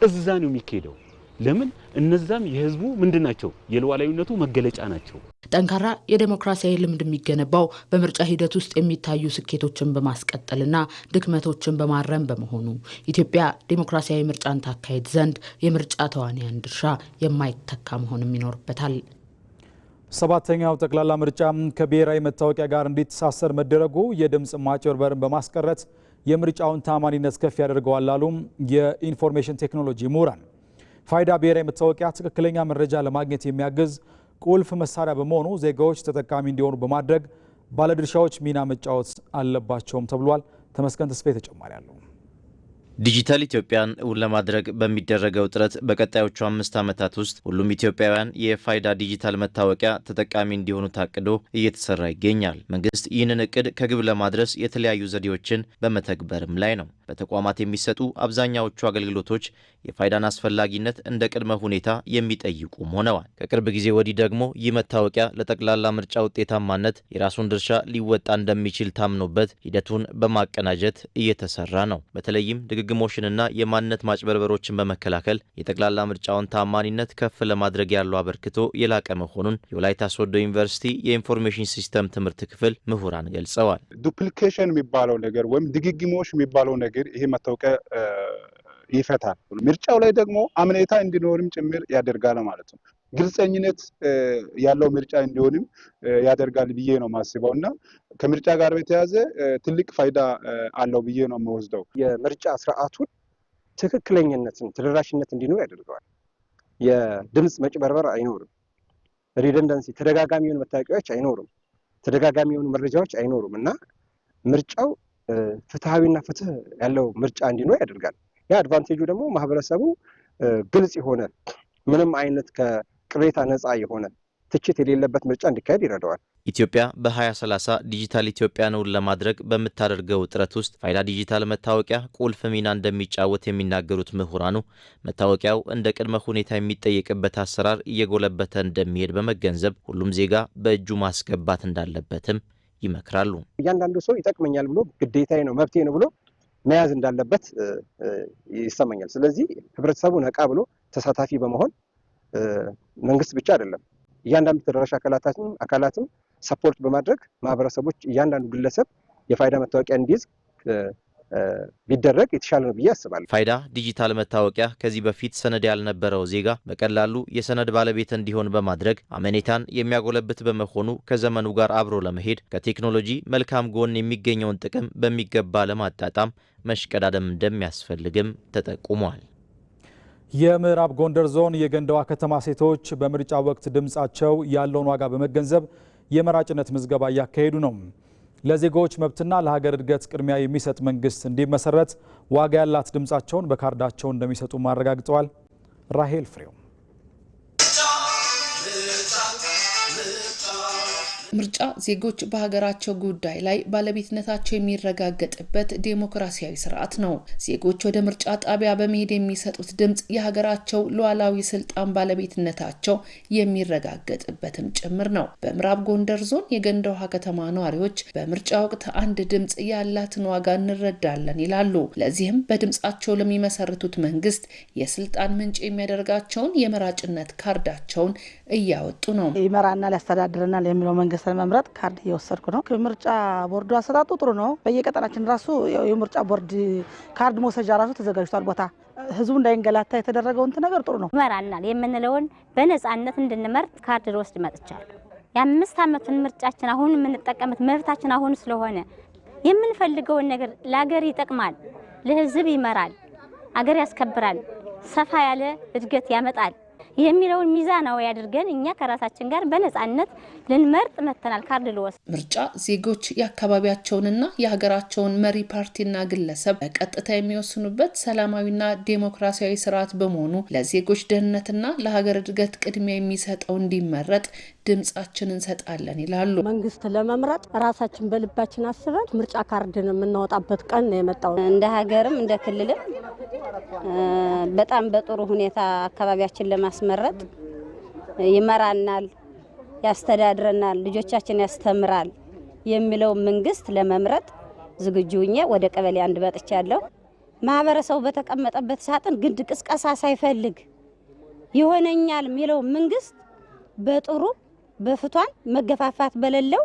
እዛ ነው የሚካሄደው። ለምን? እነዛም የህዝቡ ምንድናቸው? የሉዓላዊነቱ መገለጫ ናቸው። ጠንካራ የዴሞክራሲያዊ ልምድ የሚገነባው በምርጫ ሂደት ውስጥ የሚታዩ ስኬቶችን በማስቀጠልና ድክመቶችን በማረም በመሆኑ ኢትዮጵያ ዴሞክራሲያዊ ምርጫን ታካሄድ ዘንድ የምርጫ ተዋንያን ድርሻ የማይተካ መሆንም ይኖርበታል። ሰባተኛው ጠቅላላ ምርጫ ከብሔራዊ መታወቂያ ጋር እንዲተሳሰር መደረጉ የድምጽ ማጭበርበርን በማስቀረት የምርጫውን ታማኒነት ከፍ ያደርገዋል አሉ የኢንፎርሜሽን ቴክኖሎጂ ምሁራን። ፋይዳ ብሔራዊ መታወቂያ ትክክለኛ መረጃ ለማግኘት የሚያግዝ ቁልፍ መሳሪያ በመሆኑ ዜጋዎች ተጠቃሚ እንዲሆኑ በማድረግ ባለድርሻዎች ሚና መጫወት አለባቸውም ተብሏል። ተመስገን ተስፋዬ ተጨማሪ አለው። ዲጂታል ኢትዮጵያን እውን ለማድረግ በሚደረገው ጥረት በቀጣዮቹ 5 ዓመታት ውስጥ ሁሉም ኢትዮጵያውያን የፋይዳ ዲጂታል መታወቂያ ተጠቃሚ እንዲሆኑ ታቅዶ እየተሰራ ይገኛል። መንግስት ይህንን እቅድ ከግብ ለማድረስ የተለያዩ ዘዴዎችን በመተግበርም ላይ ነው። በተቋማት የሚሰጡ አብዛኛዎቹ አገልግሎቶች የፋይዳን አስፈላጊነት እንደ ቅድመ ሁኔታ የሚጠይቁም ሆነዋል። ከቅርብ ጊዜ ወዲህ ደግሞ ይህ መታወቂያ ለጠቅላላ ምርጫ ውጤታማነት የራሱን ድርሻ ሊወጣ እንደሚችል ታምኖበት ሂደቱን በማቀናጀት እየተሰራ ነው። በተለይም ድግግሞሽንና የማንነት ማጭበርበሮችን በመከላከል የጠቅላላ ምርጫውን ታማኒነት ከፍ ለማድረግ ያለው አበርክቶ የላቀ መሆኑን የወላይታ ሶዶ ዩኒቨርሲቲ የኢንፎርሜሽን ሲስተም ትምህርት ክፍል ምሁራን ገልጸዋል። ዱፕሊኬሽን የሚባለው ነገር ወይም ድግግሞሽ የሚባለው ነገር ይሄ መታወቂያ ይፈታል። ምርጫው ላይ ደግሞ አምኔታ እንዲኖርም ጭምር ያደርጋል ማለት ነው። ግልጸኝነት ያለው ምርጫ እንዲሆንም ያደርጋል ብዬ ነው ማስበው እና ከምርጫ ጋር በተያያዘ ትልቅ ፋይዳ አለው ብዬ ነው የምወስደው። የምርጫ ስርዓቱን ትክክለኛነትን ተደራሽነት እንዲኖር ያደርገዋል። የድምጽ መጭበርበር አይኖርም። ሪደንደንሲ ተደጋጋሚ የሆኑ መታወቂያዎች አይኖሩም። ተደጋጋሚ የሆኑ መረጃዎች አይኖሩም እና ምርጫው ፍትሃዊና ፍትህ ያለው ምርጫ እንዲኖር ያደርጋል። ያ አድቫንቴጁ ደግሞ ማህበረሰቡ ግልጽ የሆነ ምንም አይነት ከቅሬታ ነፃ የሆነ ትችት የሌለበት ምርጫ እንዲካሄድ ይረዳዋል። ኢትዮጵያ በ2030 ዲጂታል ኢትዮጵያን እውን ለማድረግ በምታደርገው ጥረት ውስጥ ፋይዳ ዲጂታል መታወቂያ ቁልፍ ሚና እንደሚጫወት የሚናገሩት ምሁራኑ መታወቂያው እንደ ቅድመ ሁኔታ የሚጠየቅበት አሰራር እየጎለበተ እንደሚሄድ በመገንዘብ ሁሉም ዜጋ በእጁ ማስገባት እንዳለበትም ይመክራሉ። እያንዳንዱ ሰው ይጠቅመኛል ብሎ ግዴታዬ ነው መብቴ ነው ብሎ መያዝ እንዳለበት ይሰማኛል። ስለዚህ ህብረተሰቡ ነቃ ብሎ ተሳታፊ በመሆን መንግስት ብቻ አይደለም እያንዳንዱ ተደራሽ አካላትም ሰፖርት በማድረግ ማህበረሰቦች እያንዳንዱ ግለሰብ የፋይዳ መታወቂያ እንዲይዝ ቢደረግ የተሻለ ነው ብዬ አስባለሁ። ፋይዳ ዲጂታል መታወቂያ ከዚህ በፊት ሰነድ ያልነበረው ዜጋ በቀላሉ የሰነድ ባለቤት እንዲሆን በማድረግ አመኔታን የሚያጎለብት በመሆኑ ከዘመኑ ጋር አብሮ ለመሄድ ከቴክኖሎጂ መልካም ጎን የሚገኘውን ጥቅም በሚገባ ለማጣጣም መሽቀዳደም እንደሚያስፈልግም ተጠቁሟል። የምዕራብ ጎንደር ዞን የገንዳዋ ከተማ ሴቶች በምርጫ ወቅት ድምጻቸው ያለውን ዋጋ በመገንዘብ የመራጭነት ምዝገባ እያካሄዱ ነው። ለዜጎች መብትና ለሀገር እድገት ቅድሚያ የሚሰጥ መንግስት እንዲመሰረት ዋጋ ያላት ድምጻቸውን በካርዳቸው እንደሚሰጡ አረጋግጠዋል። ራሄል ፍሬው ምርጫ ዜጎች በሀገራቸው ጉዳይ ላይ ባለቤትነታቸው የሚረጋገጥበት ዴሞክራሲያዊ ስርዓት ነው። ዜጎች ወደ ምርጫ ጣቢያ በመሄድ የሚሰጡት ድምጽ የሀገራቸው ሉዓላዊ ስልጣን ባለቤትነታቸው የሚረጋገጥበትም ጭምር ነው። በምዕራብ ጎንደር ዞን የገንደ ውሃ ከተማ ነዋሪዎች በምርጫ ወቅት አንድ ድምጽ ያላትን ዋጋ እንረዳለን ይላሉ። ለዚህም በድምጻቸው ለሚመሰርቱት መንግስት የስልጣን ምንጭ የሚያደርጋቸውን የመራጭነት ካርዳቸውን እያወጡ ነው። ይመራናል፣ ያስተዳድረናል የሚለው መንግስት ለመምረጥ ካርድ እየወሰድኩ ነው። ምርጫ ቦርዱ አሰጣጡ ጥሩ ነው። በየቀጠናችን ራሱ የምርጫ ቦርድ ካርድ መውሰጃ ራሱ ተዘጋጅቷል ቦታ ህዝቡ እንዳይንገላታ የተደረገው ነገር ጥሩ ነው። ይመራናል የምንለውን በነጻነት እንድንመርጥ ካርድ ወስድ መጥቻለሁ። የ5 ዓመቱን ምርጫችን አሁን የምንጠቀምት መብታችን አሁን ስለሆነ የምንፈልገውን ነገር ለሀገር ይጠቅማል፣ ለህዝብ ይመራል፣ አገር ያስከብራል፣ ሰፋ ያለ እድገት ያመጣል የሚለውን ሚዛናዊ አድርገን እኛ ከራሳችን ጋር በነጻነት ልንመርጥ መተናል ካርድ ልወስድ። ምርጫ ዜጎች የአካባቢያቸውንና የሀገራቸውን መሪ ፓርቲና ግለሰብ በቀጥታ የሚወስኑበት ሰላማዊና ዴሞክራሲያዊ ስርዓት በመሆኑ ለዜጎች ደህንነትና ለሀገር እድገት ቅድሚያ የሚሰጠው እንዲመረጥ ድምጻችንን እንሰጣለን ይላሉ። መንግስት ለመምረጥ ራሳችን በልባችን አስበን ምርጫ ካርድን የምናወጣበት ቀን ነው የመጣው። እንደ ሀገርም እንደ ክልልም በጣም በጥሩ ሁኔታ አካባቢያችን ለማስመረጥ ይመራናል፣ ያስተዳድረናል፣ ልጆቻችን ያስተምራል የሚለው መንግስት ለመምረጥ ዝግጁ ሆኜ ወደ ቀበሌ 1 መጥቻለሁ። ማህበረሰቡ በተቀመጠበት ሳጥን ግድ ቅስቀሳ ሳይፈልግ ይሆነኛል የሚለው መንግስት በጥሩ በፍቷን መገፋፋት በሌለው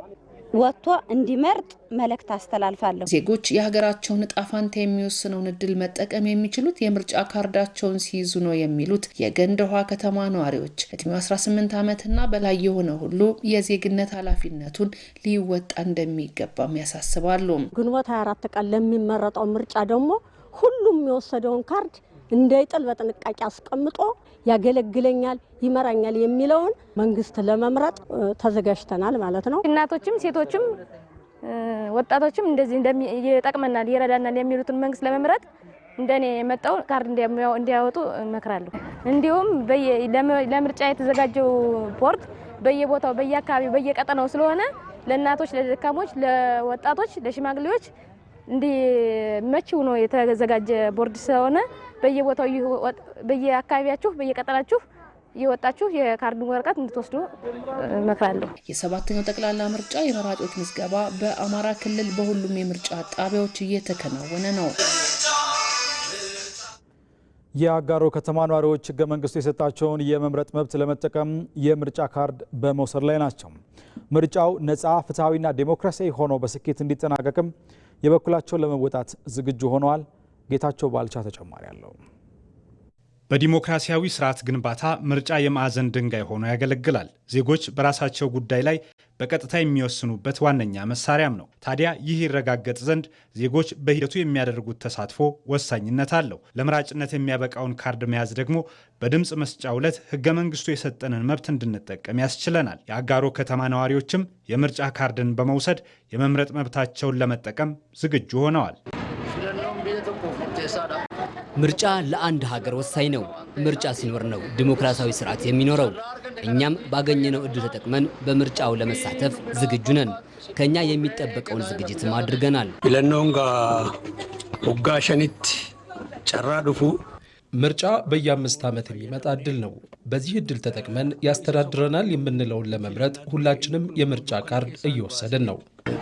ወጥቶ እንዲመርጥ መልእክት አስተላልፋለሁ። ዜጎች የሀገራቸውን ዕጣ ፈንታ የሚወስነውን እድል መጠቀም የሚችሉት የምርጫ ካርዳቸውን ሲይዙ ነው የሚሉት የገንደ ውሃ ከተማ ነዋሪዎች እድሜው 18 ዓመትና በላይ የሆነ ሁሉ የዜግነት ኃላፊነቱን ሊወጣ እንደሚገባም ያሳስባሉ። ግንቦት 24 ቀን ለሚመረጠው ምርጫ ደግሞ ሁሉም የወሰደውን ካርድ እንዳይጥል በጥንቃቄ አስቀምጦ ያገለግለኛል፣ ይመራኛል የሚለውን መንግስት ለመምረጥ ተዘጋጅተናል ማለት ነው። እናቶችም ሴቶችም ወጣቶችም እንደዚህ ይጠቅመናል፣ ይረዳናል የሚሉትን መንግስት ለመምረጥ እንደኔ የመጣው ካርድ እንዲያወጡ እመክራለሁ። እንዲሁም ለምርጫ የተዘጋጀው ቦርድ በየቦታው በየአካባቢው በየቀጠናው ስለሆነ ለእናቶች፣ ለደካሞች፣ ለወጣቶች፣ ለሽማግሌዎች እንዲመች ሆኖ የተዘጋጀ ቦርድ ስለሆነ በየቦታው በየአካባቢያችሁ በየቀጠናችሁ እየወጣችሁ የካርድ ወረቀት እንድትወስዱ እመክራለሁ። የ7ኛው ጠቅላላ ምርጫ የመራጮች ምዝገባ በአማራ ክልል በሁሉም የምርጫ ጣቢያዎች እየተከናወነ ነው። የአጋሮ ከተማ ነዋሪዎች ህገ መንግስቱ የሰጣቸውን የመምረጥ መብት ለመጠቀም የምርጫ ካርድ በመውሰድ ላይ ናቸው። ምርጫው ነፃ፣ ፍትሐዊና ዴሞክራሲያዊ ሆኖ በስኬት እንዲጠናቀቅም የበኩላቸውን ለመወጣት ዝግጁ ሆነዋል። ጌታቸው ባልቻ ተጨማሪ አለው። በዲሞክራሲያዊ ስርዓት ግንባታ ምርጫ የማዕዘን ድንጋይ ሆኖ ያገለግላል። ዜጎች በራሳቸው ጉዳይ ላይ በቀጥታ የሚወስኑበት ዋነኛ መሳሪያም ነው። ታዲያ ይህ ይረጋገጥ ዘንድ ዜጎች በሂደቱ የሚያደርጉት ተሳትፎ ወሳኝነት አለው። ለመራጭነት የሚያበቃውን ካርድ መያዝ ደግሞ በድምፅ መስጫው ዕለት ህገ መንግስቱ የሰጠንን መብት እንድንጠቀም ያስችለናል። የአጋሮ ከተማ ነዋሪዎችም የምርጫ ካርድን በመውሰድ የመምረጥ መብታቸውን ለመጠቀም ዝግጁ ሆነዋል። ምርጫ ለአንድ ሀገር ወሳኝ ነው። ምርጫ ሲኖር ነው ዲሞክራሲያዊ ስርዓት የሚኖረው። እኛም ባገኘነው እድል ተጠቅመን በምርጫው ለመሳተፍ ዝግጁ ነን። ከኛ የሚጠበቀውን ዝግጅትም አድርገናል። ለነውንጋ ኦጋሸኒት ጨራ ዱፉ ምርጫ በየ5 ዓመት የሚመጣ እድል ነው። በዚህ እድል ተጠቅመን ያስተዳድረናል የምንለውን ለመምረጥ ሁላችንም የምርጫ ካርድ እየወሰድን ነው።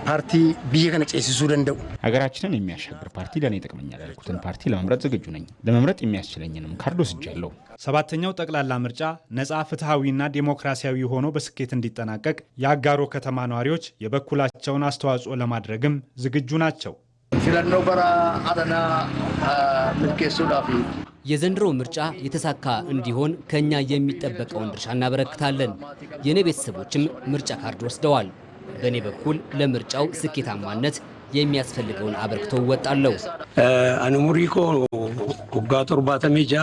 ፓርቲ ብዬ ከነ ጨሲሱ ደንደው ሀገራችንን የሚያሻግር ፓርቲ ለኔ ይጠቅመኛል ያልኩትን ፓርቲ ለመምረጥ ዝግጁ ነኝ። ለመምረጥ የሚያስችለኝንም ካርድ ወስጃለሁ። 7ኛው ጠቅላላ ምርጫ ነፃ፣ ፍትሐዊና ዴሞክራሲያዊ ሆኖ በስኬት እንዲጠናቀቅ የአጋሮ ከተማ ነዋሪዎች የበኩላቸውን አስተዋጽኦ ለማድረግም ዝግጁ ናቸው። ፊለነው በራ አደና ምልኬሱ ዳፊ የዘንድሮው ምርጫ የተሳካ እንዲሆን ከኛ የሚጠበቀውን ድርሻ እናበረክታለን። የኔ ቤተሰቦችም ምርጫ ካርድ ወስደዋል። በእኔ በኩል ለምርጫው ስኬታማነት የሚያስፈልገውን አበርክቶ እወጣለሁ። አኑሙሪኮ ወጋ 46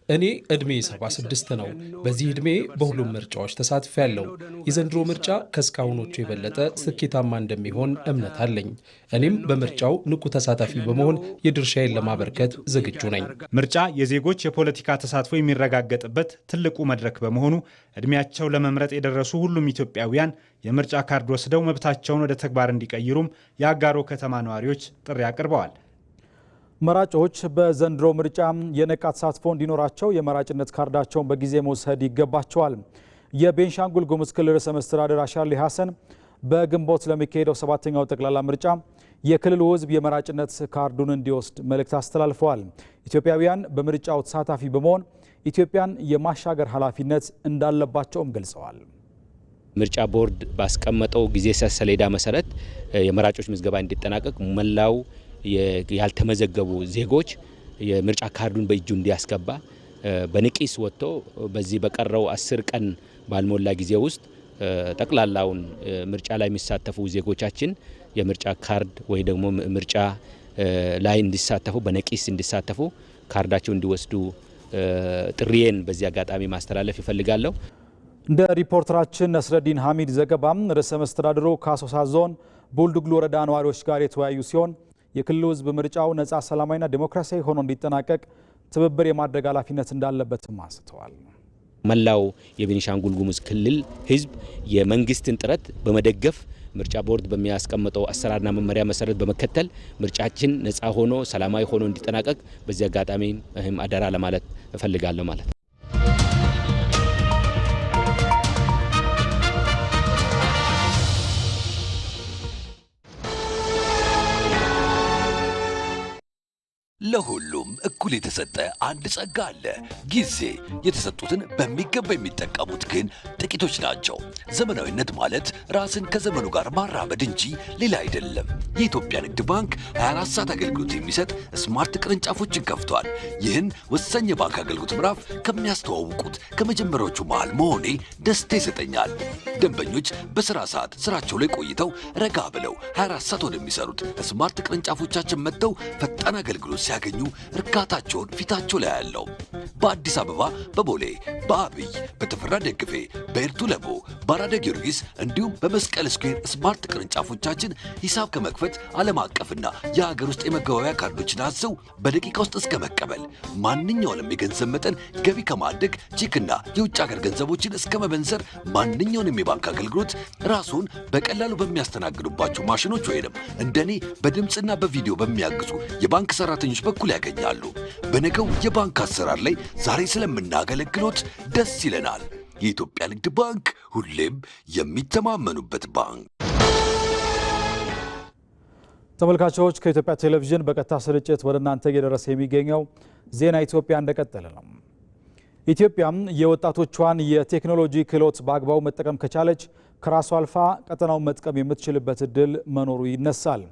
እኔ እድሜ 76 ነው። በዚህ እድሜ በሁሉም ምርጫዎች ተሳትፌያለሁ። የዘንድሮ ምርጫ ከእስካሁኖቹ የበለጠ ስኬታማ እንደሚሆን እምነት አለኝ። እኔም በምርጫው ንቁ ተሳታፊ በመሆን የድርሻዬን ለማበርከት ዝግጁ ነኝ። ምርጫ የዜጎች የፖለቲካ ተሳትፎ የሚረጋገጥበት ትልቁ መድረክ በመሆኑ እድሜያቸው ለመምረጥ የደረሱ ሁሉም ኢትዮጵያውያን የምርጫ ካርድ ወስደው መብታቸውን ወደ ተግባር እንዲቀይሩም የአጋሮ ከተማ ነዋሪዎች ጥሪ አቅርበዋል። መራጮች በዘንድሮ ምርጫ የነቃ ተሳትፎ እንዲኖራቸው የመራጭነት ካርዳቸውን በጊዜ መውሰድ ይገባቸዋል። የቤንሻንጉል ጉሙዝ ክልል ርዕሰ መስተዳድር አሻድሊ ሐሰን በግንቦት ለሚካሄደው 7ኛው ጠቅላላ ምርጫ የክልሉ ሕዝብ የመራጭነት ካርዱን እንዲወስድ መልእክት አስተላልፈዋል። ኢትዮጵያውያን በምርጫው ተሳታፊ በመሆን ኢትዮጵያን የማሻገር ኃላፊነት እንዳለባቸውም ገልጸዋል። ምርጫ ቦርድ ባስቀመጠው ጊዜ ሰሌዳ መሰረት የመራጮች ምዝገባ እንዲጠናቀቅ መላው ያልተመዘገቡ ዜጎች የምርጫ ካርዱን በእጁ እንዲያስገባ በንቂስ ወጥቶ በዚህ በቀረው 10 ቀን ባልሞላ ጊዜ ውስጥ ጠቅላላውን ምርጫ ላይ የሚሳተፉ ዜጎቻችን የምርጫ ካርድ ወይ ደግሞ ምርጫ ላይ እንዲሳተፉ በነቂስ እንዲሳተፉ ካርዳቸው እንዲወስዱ ጥሪዬን በዚህ አጋጣሚ ማስተላለፍ ይፈልጋለሁ። እንደ ሪፖርተራችን ነስረዲን ሐሚድ ዘገባም ርዕሰ መስተዳድሩ ከአሶሳ ዞን ቡልዱግሉ ወረዳ ነዋሪዎች ጋር የተወያዩ ሲሆን የክልሉ ሕዝብ ምርጫው ነጻ፣ ሰላማዊና ዲሞክራሲያዊ ሆኖ እንዲጠናቀቅ ትብብር የማድረግ ኃላፊነት እንዳለበትም አንስተዋል። መላው የቤኒሻንጉል ጉሙዝ ክልል ሕዝብ የመንግስትን ጥረት በመደገፍ ምርጫ ቦርድ በሚያስቀምጠው አሰራርና መመሪያ መሰረት በመከተል ምርጫችን ነጻ ሆኖ ሰላማዊ ሆኖ እንዲጠናቀቅ በዚህ አጋጣሚ አደራ ለማለት እፈልጋለሁ ማለት ነው። ለሁሉም እኩል የተሰጠ አንድ ጸጋ አለ፣ ጊዜ። የተሰጡትን በሚገባ የሚጠቀሙት ግን ጥቂቶች ናቸው። ዘመናዊነት ማለት ራስን ከዘመኑ ጋር ማራመድ እንጂ ሌላ አይደለም። የኢትዮጵያ ንግድ ባንክ 24 ሰዓት አገልግሎት የሚሰጥ ስማርት ቅርንጫፎችን ከፍቷል። ይህን ወሳኝ የባንክ አገልግሎት ምዕራፍ ከሚያስተዋውቁት ከመጀመሪያዎቹ መሃል መሆኔ ደስታ ይሰጠኛል። ደንበኞች በስራ ሰዓት ስራቸው ላይ ቆይተው ረጋ ብለው 24 ሰዓት ወደሚሰሩት ስማርት ቅርንጫፎቻችን መጥተው ፈጣን አገልግሎት ሲያገኙ እርካታቸውን ፊታቸው ላይ ያለው። በአዲስ አበባ በቦሌ፣ በአብይ፣ በተፈራ ደግፌ፣ በኤርቱ ለቦ፣ በአራዳ ጊዮርጊስ እንዲሁም በመስቀል ስኩዌር ስማርት ቅርንጫፎቻችን ሂሳብ ከመክፈት ዓለም አቀፍና የሀገር ውስጥ የመገበያያ ካርዶችን አዘው በደቂቃ ውስጥ እስከ መቀበል፣ ማንኛውንም የገንዘብ መጠን ገቢ ከማድረግ ቼክና የውጭ ሀገር ገንዘቦችን እስከ መበንዘር ማንኛውንም የባንክ አገልግሎት ራሱን በቀላሉ በሚያስተናግዱባቸው ማሽኖች ወይንም እንደኔ በድምፅና በቪዲዮ በሚያግዙ የባንክ ሰራተኞች በኩል ያገኛሉ። በነገው የባንክ አሰራር ላይ ዛሬ ስለምናገለግሎት ደስ ይለናል። የኢትዮጵያ ንግድ ባንክ ሁሌም የሚተማመኑበት ባንክ። ተመልካቾች ከኢትዮጵያ ቴሌቪዥን በቀጥታ ስርጭት ወደ እናንተ እየደረሰ የሚገኘው ዜና ኢትዮጵያ እንደቀጠለ ነው። ኢትዮጵያም የወጣቶቿን የቴክኖሎጂ ክህሎት በአግባቡ መጠቀም ከቻለች ከራሷ አልፋ ቀጠናውን መጥቀም የምትችልበት እድል መኖሩ ይነሳል።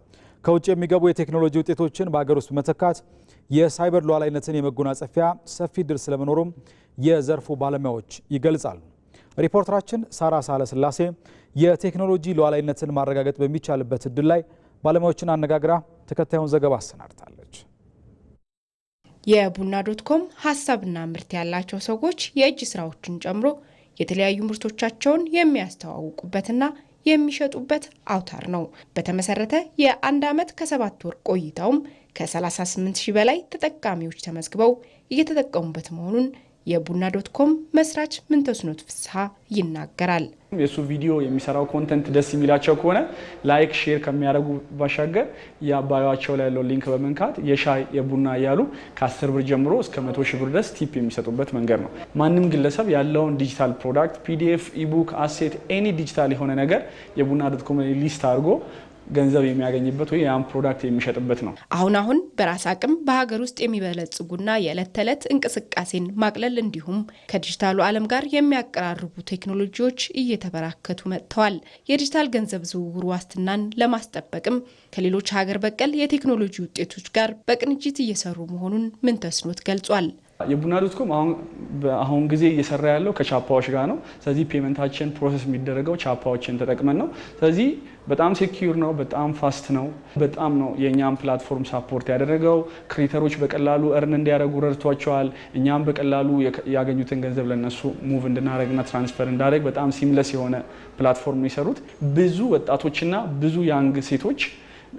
ከውጭ የሚገቡ የቴክኖሎጂ ውጤቶችን በሀገር ውስጥ መተካት የሳይበር ሉዓላዊነትን የመጎናጸፊያ ሰፊ እድል ስለመኖሩም የዘርፉ ባለሙያዎች ይገልጻሉ። ሪፖርተራችን ሳራ ሳለስላሴ የቴክኖሎጂ ሉዓላዊነትን ማረጋገጥ በሚቻልበት እድል ላይ ባለሙያዎችን አነጋግራ ተከታዩን ዘገባ አሰናድታለች። የቡና .ኮም ሀሳብና ምርት ያላቸው ሰዎች የእጅ ስራዎችን ጨምሮ የተለያዩ ምርቶቻቸውን የሚያስተዋውቁበትና የሚሸጡበት አውታር ነው። በተመሰረተ የ1 ዓመት ከ7 ወር ቆይታውም ከ38,000 በላይ ተጠቃሚዎች ተመዝግበው እየተጠቀሙበት መሆኑን የቡና .ኮም መስራች ምንተስኖት ፍስሐ ይናገራል። የሱ ቪዲዮ የሚሰራው ኮንተንት ደስ የሚላቸው ከሆነ ላይክ ሼር ከሚያደርጉ ባሻገር የባዮአቸው ላይ ያለው ሊንክ በመንካት የሻይ የቡና እያሉ ከ10 ብር ጀምሮ እስከ 100,000 ብር ድረስ ቲፕ የሚሰጡበት መንገድ ነው። ማንም ግለሰብ ያለውን ዲጂታል ፕሮዳክት ፒዲኤፍ፣ ኢቡክ፣ አሴት ኤኒ ዲጂታል የሆነ ነገር የቡና .ኮም ሊስት አድርጎ ገንዘብ የሚያገኝበት ወይ ያን ፕሮዳክት የሚሸጥበት ነው። አሁን በራስ አቅም በሀገር ውስጥ የሚበለጽጉና የዕለት ተዕለት እንቅስቃሴን ማቅለል እንዲሁም ከዲጂታሉ ዓለም ጋር የሚያቀራርቡ ቴክኖሎጂዎች እየተበራከቱ መጥተዋል። የዲጂታል ገንዘብ ዝውውር ዋስትናን ለማስጠበቅም ከሌሎች ሀገር በቀል የቴክኖሎጂ ውጤቶች ጋር በቅንጅት እየሰሩ መሆኑን ምንተስኖት ገልጿል። የቡና.ኮም አሁን ጊዜ እየሰራ ያለው ከቻፓዎች ጋር ነው። ስለዚህ ፔመንታችን ፕሮሰስ የሚደረገው ቻፓዎችን ተጠቅመን ነው። ስለዚህ በጣም ሴኪዩር ነው፣ በጣም ፋስት ነው። በጣም ነው የእኛም ፕላትፎርም ሳፖርት ያደረገው። ክሬተሮች በቀላሉ እርን እንዲያደርጉ ረድቷቸዋል። እኛም በቀላሉ ያገኙትን ገንዘብ ለነሱ ሙቭ እንድናደርግና ትራንስፈር እንዳደርግ በጣም ሲምለስ የሆነ ፕላትፎርም ነው የሰሩት። ብዙ ወጣቶችና ብዙ ያንግ ሴቶች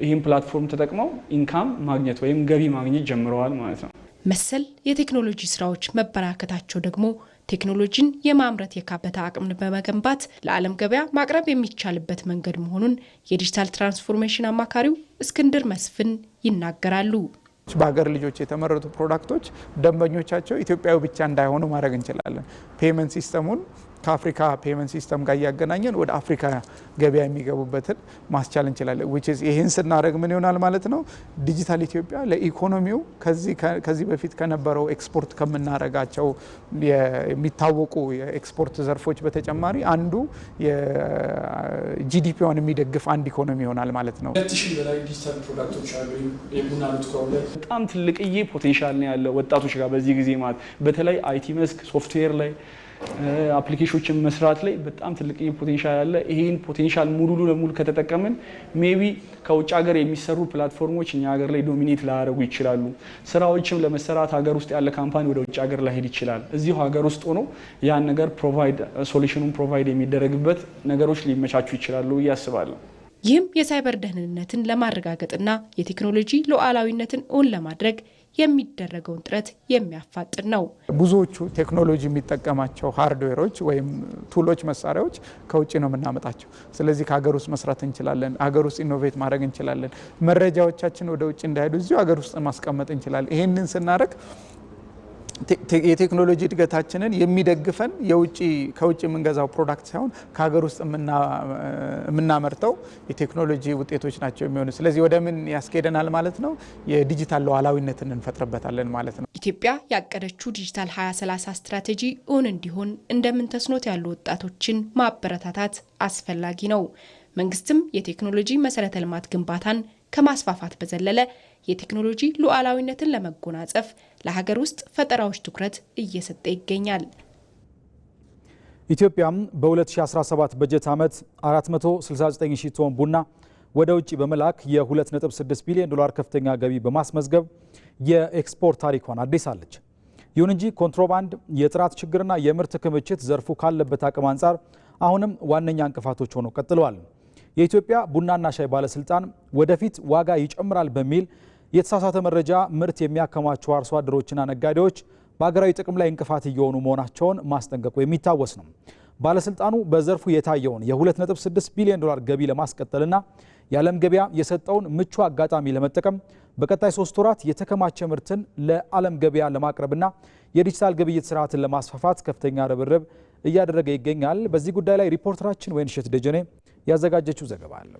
ይህን ፕላትፎርም ተጠቅመው ኢንካም ማግኘት ወይም ገቢ ማግኘት ጀምረዋል ማለት ነው። መሰል የቴክኖሎጂ ስራዎች መበራከታቸው ደግሞ ቴክኖሎጂን የማምረት የካበተ አቅምን በመገንባት ለዓለም ገበያ ማቅረብ የሚቻልበት መንገድ መሆኑን የዲጂታል ትራንስፎርሜሽን አማካሪው እስክንድር መስፍን ይናገራሉ። በሀገር ልጆች የተመረቱ ፕሮዳክቶች ደንበኞቻቸው ኢትዮጵያዊ ብቻ እንዳይሆኑ ማድረግ እንችላለን። ፔመንት ሲስተሙን ከአፍሪካ ፔመንት ሲስተም ጋር እያገናኘን ወደ አፍሪካ ገበያ የሚገቡበትን ማስቻል እንችላለን። ይህን ስናደርግ ምን ይሆናል ማለት ነው? ዲጂታል ኢትዮጵያ ለኢኮኖሚው ከዚህ በፊት ከነበረው ኤክስፖርት ከምናደርጋቸው የሚታወቁ የኤክስፖርት ዘርፎች በተጨማሪ አንዱ የጂዲፒውን የሚደግፍ አንድ ኢኮኖሚ ይሆናል ማለት ነው። 2000 በላይ ዲጂታል ፕሮዳክቶች አሉ። የቡና.ኮም ላይ በጣም ትልቅዬ ፖቴንሻል ነው ያለው ወጣቶች ጋር በዚህ ጊዜ ማለት በተለይ አይቲ መስክ ሶፍትዌር ላይ አፕሊኬሽኖችን መስራት ላይ በጣም ትልቅ ፖቴንሻል አለ። ይሄን ፖቴንሻል ሙሉ ለሙሉ ከተጠቀምን ሜቢ ከውጭ ሀገር የሚሰሩ ፕላትፎርሞች እኛ ሀገር ላይ ዶሚኔት ላያደርጉ ይችላሉ። ስራዎችም ለመሰራት ሀገር ውስጥ ያለ ካምፓኒ ወደ ውጭ ሀገር ላይሄድ ይችላል። እዚሁ ሀገር ውስጥ ሆኖ ያን ነገር ሶሉሽኑን ፕሮቫይድ የሚደረግበት ነገሮች ሊመቻቹ ይችላሉ ብዬ አስባለሁ። ይህም የሳይበር ደህንነትን ለማረጋገጥና የቴክኖሎጂ ሉዓላዊነትን እውን ለማድረግ የሚደረገውን ጥረት የሚያፋጥን ነው። ብዙዎቹ ቴክኖሎጂ የሚጠቀማቸው ሃርድዌሮች ወይም ቱሎች፣ መሳሪያዎች ከውጭ ነው የምናመጣቸው። ስለዚህ ከሀገር ውስጥ መስራት እንችላለን። ሀገር ውስጥ ኢኖቬት ማድረግ እንችላለን። መረጃዎቻችን ወደ ውጭ እንዳይሄዱ እዚሁ ሀገር ውስጥ ማስቀመጥ እንችላለን። ይህንን ስናደርግ የቴክኖሎጂ እድገታችንን የሚደግፈን ከውጭ የምንገዛው ፕሮዳክት ሳይሆን ከሀገር ውስጥ የምናመርተው የቴክኖሎጂ ውጤቶች ናቸው የሚሆኑ። ስለዚህ ወደ ምን ያስኬደናል ማለት ነው? የዲጂታል ሉዓላዊነትን እንፈጥርበታለን ማለት ነው። ኢትዮጵያ ያቀደችው ዲጂታል 2030 ስትራቴጂ እውን እንዲሆን እንደምን ተስኖት ያሉ ወጣቶችን ማበረታታት አስፈላጊ ነው። መንግስትም የቴክኖሎጂ መሰረተ ልማት ግንባታን ከማስፋፋት በዘለለ የቴክኖሎጂ ሉዓላዊነትን ለመጎናጸፍ ለሀገር ውስጥ ፈጠራዎች ትኩረት እየሰጠ ይገኛል። ኢትዮጵያም በ2017 በጀት ዓመት 469 ሺህ ቶን ቡና ወደ ውጭ በመላክ የ2.6 ቢሊዮን ዶላር ከፍተኛ ገቢ በማስመዝገብ የኤክስፖርት ታሪኳን አድሳለች። ይሁን እንጂ ኮንትሮባንድ፣ የጥራት ችግርና የምርት ክምችት ዘርፉ ካለበት አቅም አንጻር አሁንም ዋነኛ እንቅፋቶች ሆነው ቀጥለዋል። የኢትዮጵያ ቡናና ሻይ ባለስልጣን ወደፊት ዋጋ ይጨምራል በሚል የተሳሳተ መረጃ ምርት የሚያከማቸው አርሶ አደሮችና ነጋዴዎች በሀገራዊ ጥቅም ላይ እንቅፋት እየሆኑ መሆናቸውን ማስጠንቀቁ የሚታወስ ነው። ባለስልጣኑ በዘርፉ የታየውን የ2.6 ቢሊዮን ዶላር ገቢ ለማስቀጠልና የዓለም ገበያ የሰጠውን ምቹ አጋጣሚ ለመጠቀም በቀጣይ 3 ወራት የተከማቸ ምርትን ለዓለም ገበያ ለማቅረብና የዲጂታል ግብይት ስርዓትን ለማስፋፋት ከፍተኛ ርብርብ እያደረገ ይገኛል። በዚህ ጉዳይ ላይ ሪፖርተራችን ወይንሸት ደጀኔ ያዘጋጀችው ዘገባ አለ።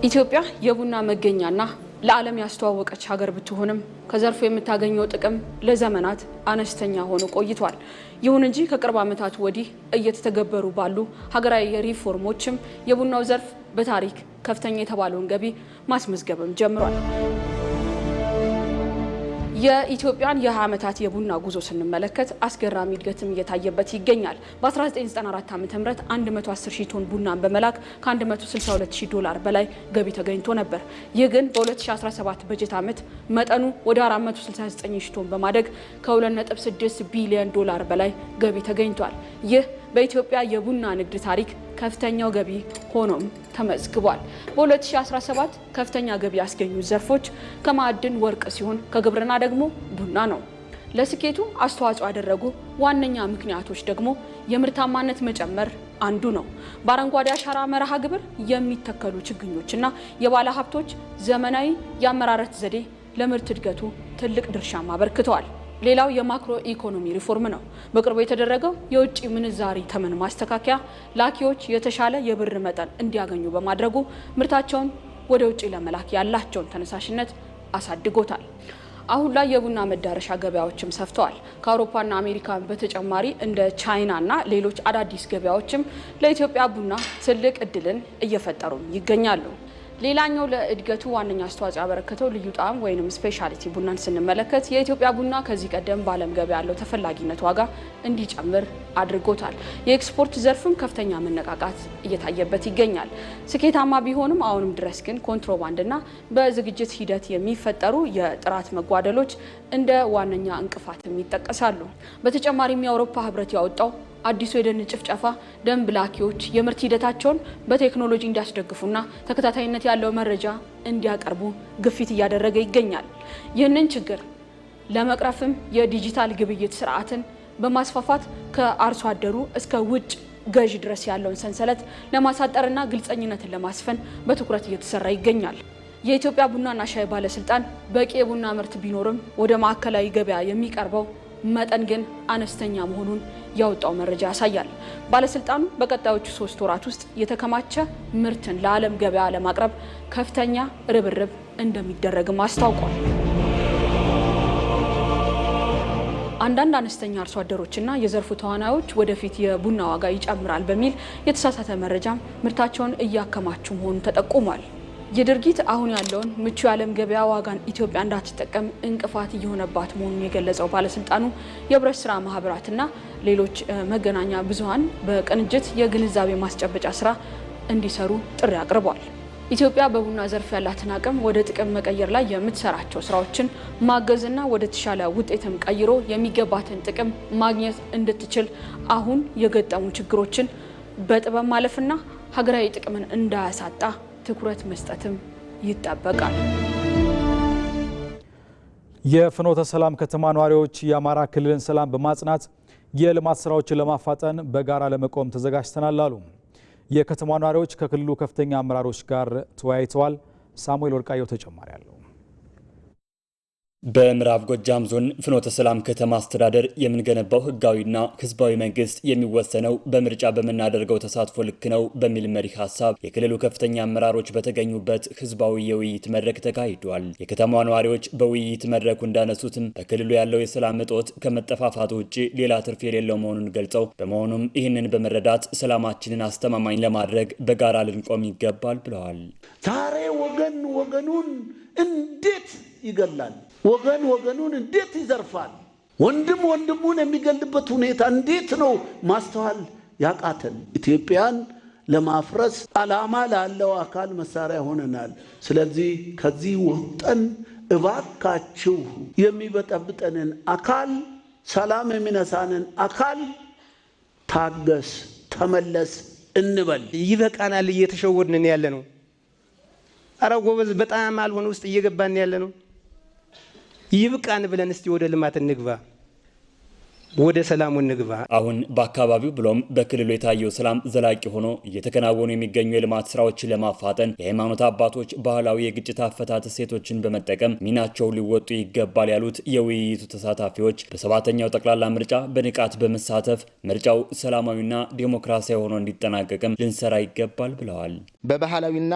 ኢትዮጵያ የቡና መገኛና ለዓለም ያስተዋወቀች ሀገር ብትሆንም ከዘርፉ የምታገኘው ጥቅም ለዘመናት አነስተኛ ሆኖ ቆይቷል። ይሁን እንጂ ከቅርብ ዓመታት ወዲህ እየተተገበሩ ባሉ ሀገራዊ ሪፎርሞችም የቡናው ዘርፍ በታሪክ ከፍተኛ የተባለውን ገቢ ማስመዝገብም ጀምሯል። የኢትዮጵያን የ20 ዓመታት የቡና ጉዞ ስንመለከት አስገራሚ እድገትም እየታየበት ይገኛል። በ1994 ዓ.ም 110 ሺህ ቶን ቡናን በመላክ ከ162 ሺህ ዶላር በላይ ገቢ ተገኝቶ ነበር። ይህ ግን በ2017 በጀት ዓመት መጠኑ ወደ 469 ሺህ ቶን በማደግ ከ2.6 ቢሊዮን ዶላር በላይ ገቢ ተገኝቷል። ይህ በኢትዮጵያ የቡና ንግድ ታሪክ ከፍተኛው ገቢ ሆኖም ተመዝግቧል። በ2017 ከፍተኛ ገቢ ያስገኙ ዘርፎች ከማዕድን ወርቅ ሲሆን ከግብርና ደግሞ ቡና ነው። ለስኬቱ አስተዋጽኦ ያደረጉ ዋነኛ ምክንያቶች ደግሞ የምርታማነት መጨመር አንዱ ነው። በአረንጓዴ አሻራ መርሃ ግብር የሚተከሉ ችግኞችና የባለ ሀብቶች ዘመናዊ የአመራረት ዘዴ ለምርት እድገቱ ትልቅ ድርሻም አበርክተዋል። ሌላው የማክሮ ኢኮኖሚ ሪፎርም ነው። በቅርቡ የተደረገው የውጭ ምንዛሪ ተመን ማስተካከያ ላኪዎች የተሻለ የብር መጠን እንዲያገኙ በማድረጉ ምርታቸውን ወደ ውጭ ለመላክ ያላቸውን ተነሳሽነት አሳድጎታል። አሁን ላይ የቡና መዳረሻ ገበያዎችም ሰፍተዋል። ከአውሮፓና አሜሪካ በተጨማሪ እንደ ቻይናና ሌሎች አዳዲስ ገበያዎችም ለኢትዮጵያ ቡና ትልቅ እድልን እየፈጠሩ ይገኛሉ። ሌላኛው ለእድገቱ ዋነኛ አስተዋጽኦ ያበረከተው ልዩ ጣዕም ወይንም ስፔሻሊቲ ቡናን ስንመለከት የኢትዮጵያ ቡና ከዚህ ቀደም በዓለም ገበያ ያለው ተፈላጊነት ዋጋ እንዲጨምር አድርጎታል። የኤክስፖርት ዘርፍም ከፍተኛ መነቃቃት እየታየበት ይገኛል። ስኬታማ ቢሆንም አሁንም ድረስ ግን ኮንትሮባንድና በዝግጅት ሂደት የሚፈጠሩ የጥራት መጓደሎች እንደ ዋነኛ እንቅፋትም ይጠቀሳሉ። በተጨማሪም የአውሮፓ ህብረት ያወጣው አዲሱ የደን ጭፍጨፋ ደንብ ላኪዎች የምርት ሂደታቸውን በቴክኖሎጂ እንዲያስደግፉና ተከታታይነት ያለው መረጃ እንዲያቀርቡ ግፊት እያደረገ ይገኛል። ይህንን ችግር ለመቅረፍም የዲጂታል ግብይት ስርዓትን በማስፋፋት ከአርሶ አደሩ እስከ ውጭ ገዥ ድረስ ያለውን ሰንሰለት ለማሳጠርና ግልጸኝነትን ለማስፈን በትኩረት እየተሰራ ይገኛል። የኢትዮጵያ ቡናና ሻይ ባለስልጣን በቂ የቡና ምርት ቢኖርም ወደ ማዕከላዊ ገበያ የሚቀርበው መጠን ግን አነስተኛ መሆኑን ያወጣው መረጃ ያሳያል። ባለስልጣኑ በቀጣዮቹ 3 ወራት ውስጥ የተከማቸ ምርትን ለዓለም ገበያ ለማቅረብ ከፍተኛ ርብርብ እንደሚደረግም አስታውቋል። አንዳንድ አነስተኛ አርሶ አደሮችና የዘርፉ ተዋናዮች ወደፊት የቡና ዋጋ ይጨምራል በሚል የተሳሳተ መረጃም ምርታቸውን እያከማቹ መሆኑን ተጠቁሟል። የድርጊት አሁን ያለውን ምቹ የዓለም ገበያ ዋጋን ኢትዮጵያ እንዳትጠቀም እንቅፋት እየሆነባት መሆኑን የገለጸው ባለስልጣኑ የህብረት ስራ ማህበራትና ሌሎች መገናኛ ብዙሃን በቅንጅት የግንዛቤ ማስጨበጫ ስራ እንዲሰሩ ጥሪ አቅርቧል። ኢትዮጵያ በቡና ዘርፍ ያላትን አቅም ወደ ጥቅም መቀየር ላይ የምትሰራቸው ስራዎችን ማገዝና ወደ ተሻለ ውጤትም ቀይሮ የሚገባትን ጥቅም ማግኘት እንድትችል አሁን የገጠሙ ችግሮችን በጥበብ ማለፍና ሀገራዊ ጥቅምን እንዳያሳጣ ትኩረት መስጠትም ይጠበቃል። የፍኖተ ሰላም ከተማ ነዋሪዎች የአማራ ክልልን ሰላም በማጽናት የልማት ስራዎችን ለማፋጠን በጋራ ለመቆም ተዘጋጅተናል አሉ። የከተማ ነዋሪዎች ከክልሉ ከፍተኛ አመራሮች ጋር ተወያይተዋል። ሳሙኤል ወርቃየው ተጨማሪ አለው። በምዕራብ ጎጃም ዞን ፍኖተ ሰላም ከተማ አስተዳደር የምንገነባው ህጋዊና ህዝባዊ መንግስት የሚወሰነው በምርጫ በምናደርገው ተሳትፎ ልክ ነው በሚል መሪ ሀሳብ የክልሉ ከፍተኛ አመራሮች በተገኙበት ህዝባዊ የውይይት መድረክ ተካሂዷል። የከተማዋ ነዋሪዎች በውይይት መድረኩ እንዳነሱትም በክልሉ ያለው የሰላም እጦት ከመጠፋፋቱ ውጭ ሌላ ትርፍ የሌለው መሆኑን ገልጸው በመሆኑም ይህንን በመረዳት ሰላማችንን አስተማማኝ ለማድረግ በጋራ ልንቆም ይገባል ብለዋል። ዛሬ ወገን ወገኑን እንዴት ይገላል? ወገን ወገኑን እንዴት ይዘርፋል? ወንድም ወንድሙን የሚገልበት ሁኔታ እንዴት ነው ማስተዋል ያቃተን? ኢትዮጵያን ለማፍረስ ዓላማ ላለው አካል መሳሪያ ሆነናል። ስለዚህ ከዚህ ወጥተን እባካችሁ የሚበጠብጠንን አካል፣ ሰላም የሚነሳንን አካል ታገስ፣ ተመለስ እንበል። ይበቃናል። እየተሸወድን ያለ ነው። አረ ጎበዝ፣ በጣም አልሆነ ውስጥ እየገባን ያለ ነው። ይብቃን ብለን እስቲ ወደ ልማት እንግባ፣ ወደ ሰላሙ እንግባ። አሁን በአካባቢው ብሎም በክልሉ የታየው ሰላም ዘላቂ ሆኖ እየተከናወኑ የሚገኙ የልማት ስራዎችን ለማፋጠን የሃይማኖት አባቶች ባህላዊ የግጭት አፈታት እሴቶችን በመጠቀም ሚናቸው ሊወጡ ይገባል ያሉት የውይይቱ ተሳታፊዎች በሰባተኛው ጠቅላላ ምርጫ በንቃት በመሳተፍ ምርጫው ሰላማዊና ዴሞክራሲያዊ ሆኖ እንዲጠናቀቅም ልንሰራ ይገባል ብለዋል። በባህላዊና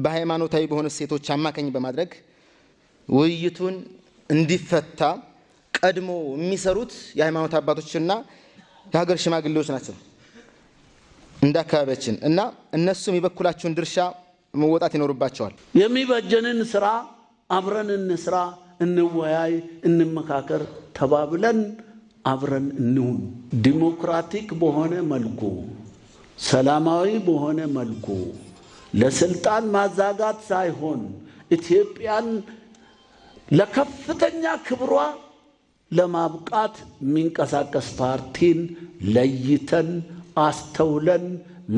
በሃይማኖታዊ በሆኑ እሴቶች አማካኝ በማድረግ ውይይቱን እንዲፈታ ቀድሞ የሚሰሩት የሃይማኖት አባቶችና የሀገር ሽማግሌዎች ናቸው እንደ አካባቢያችን እና እነሱም የበኩላቸውን ድርሻ መወጣት ይኖርባቸዋል። የሚበጀንን ስራ አብረን እንስራ፣ እንወያይ፣ እንመካከር ተባብለን አብረን እንሁን። ዲሞክራቲክ በሆነ መልኩ፣ ሰላማዊ በሆነ መልኩ ለስልጣን ማዛጋት ሳይሆን ኢትዮጵያን ለከፍተኛ ክብሯ ለማብቃት የሚንቀሳቀስ ፓርቲን ለይተን አስተውለን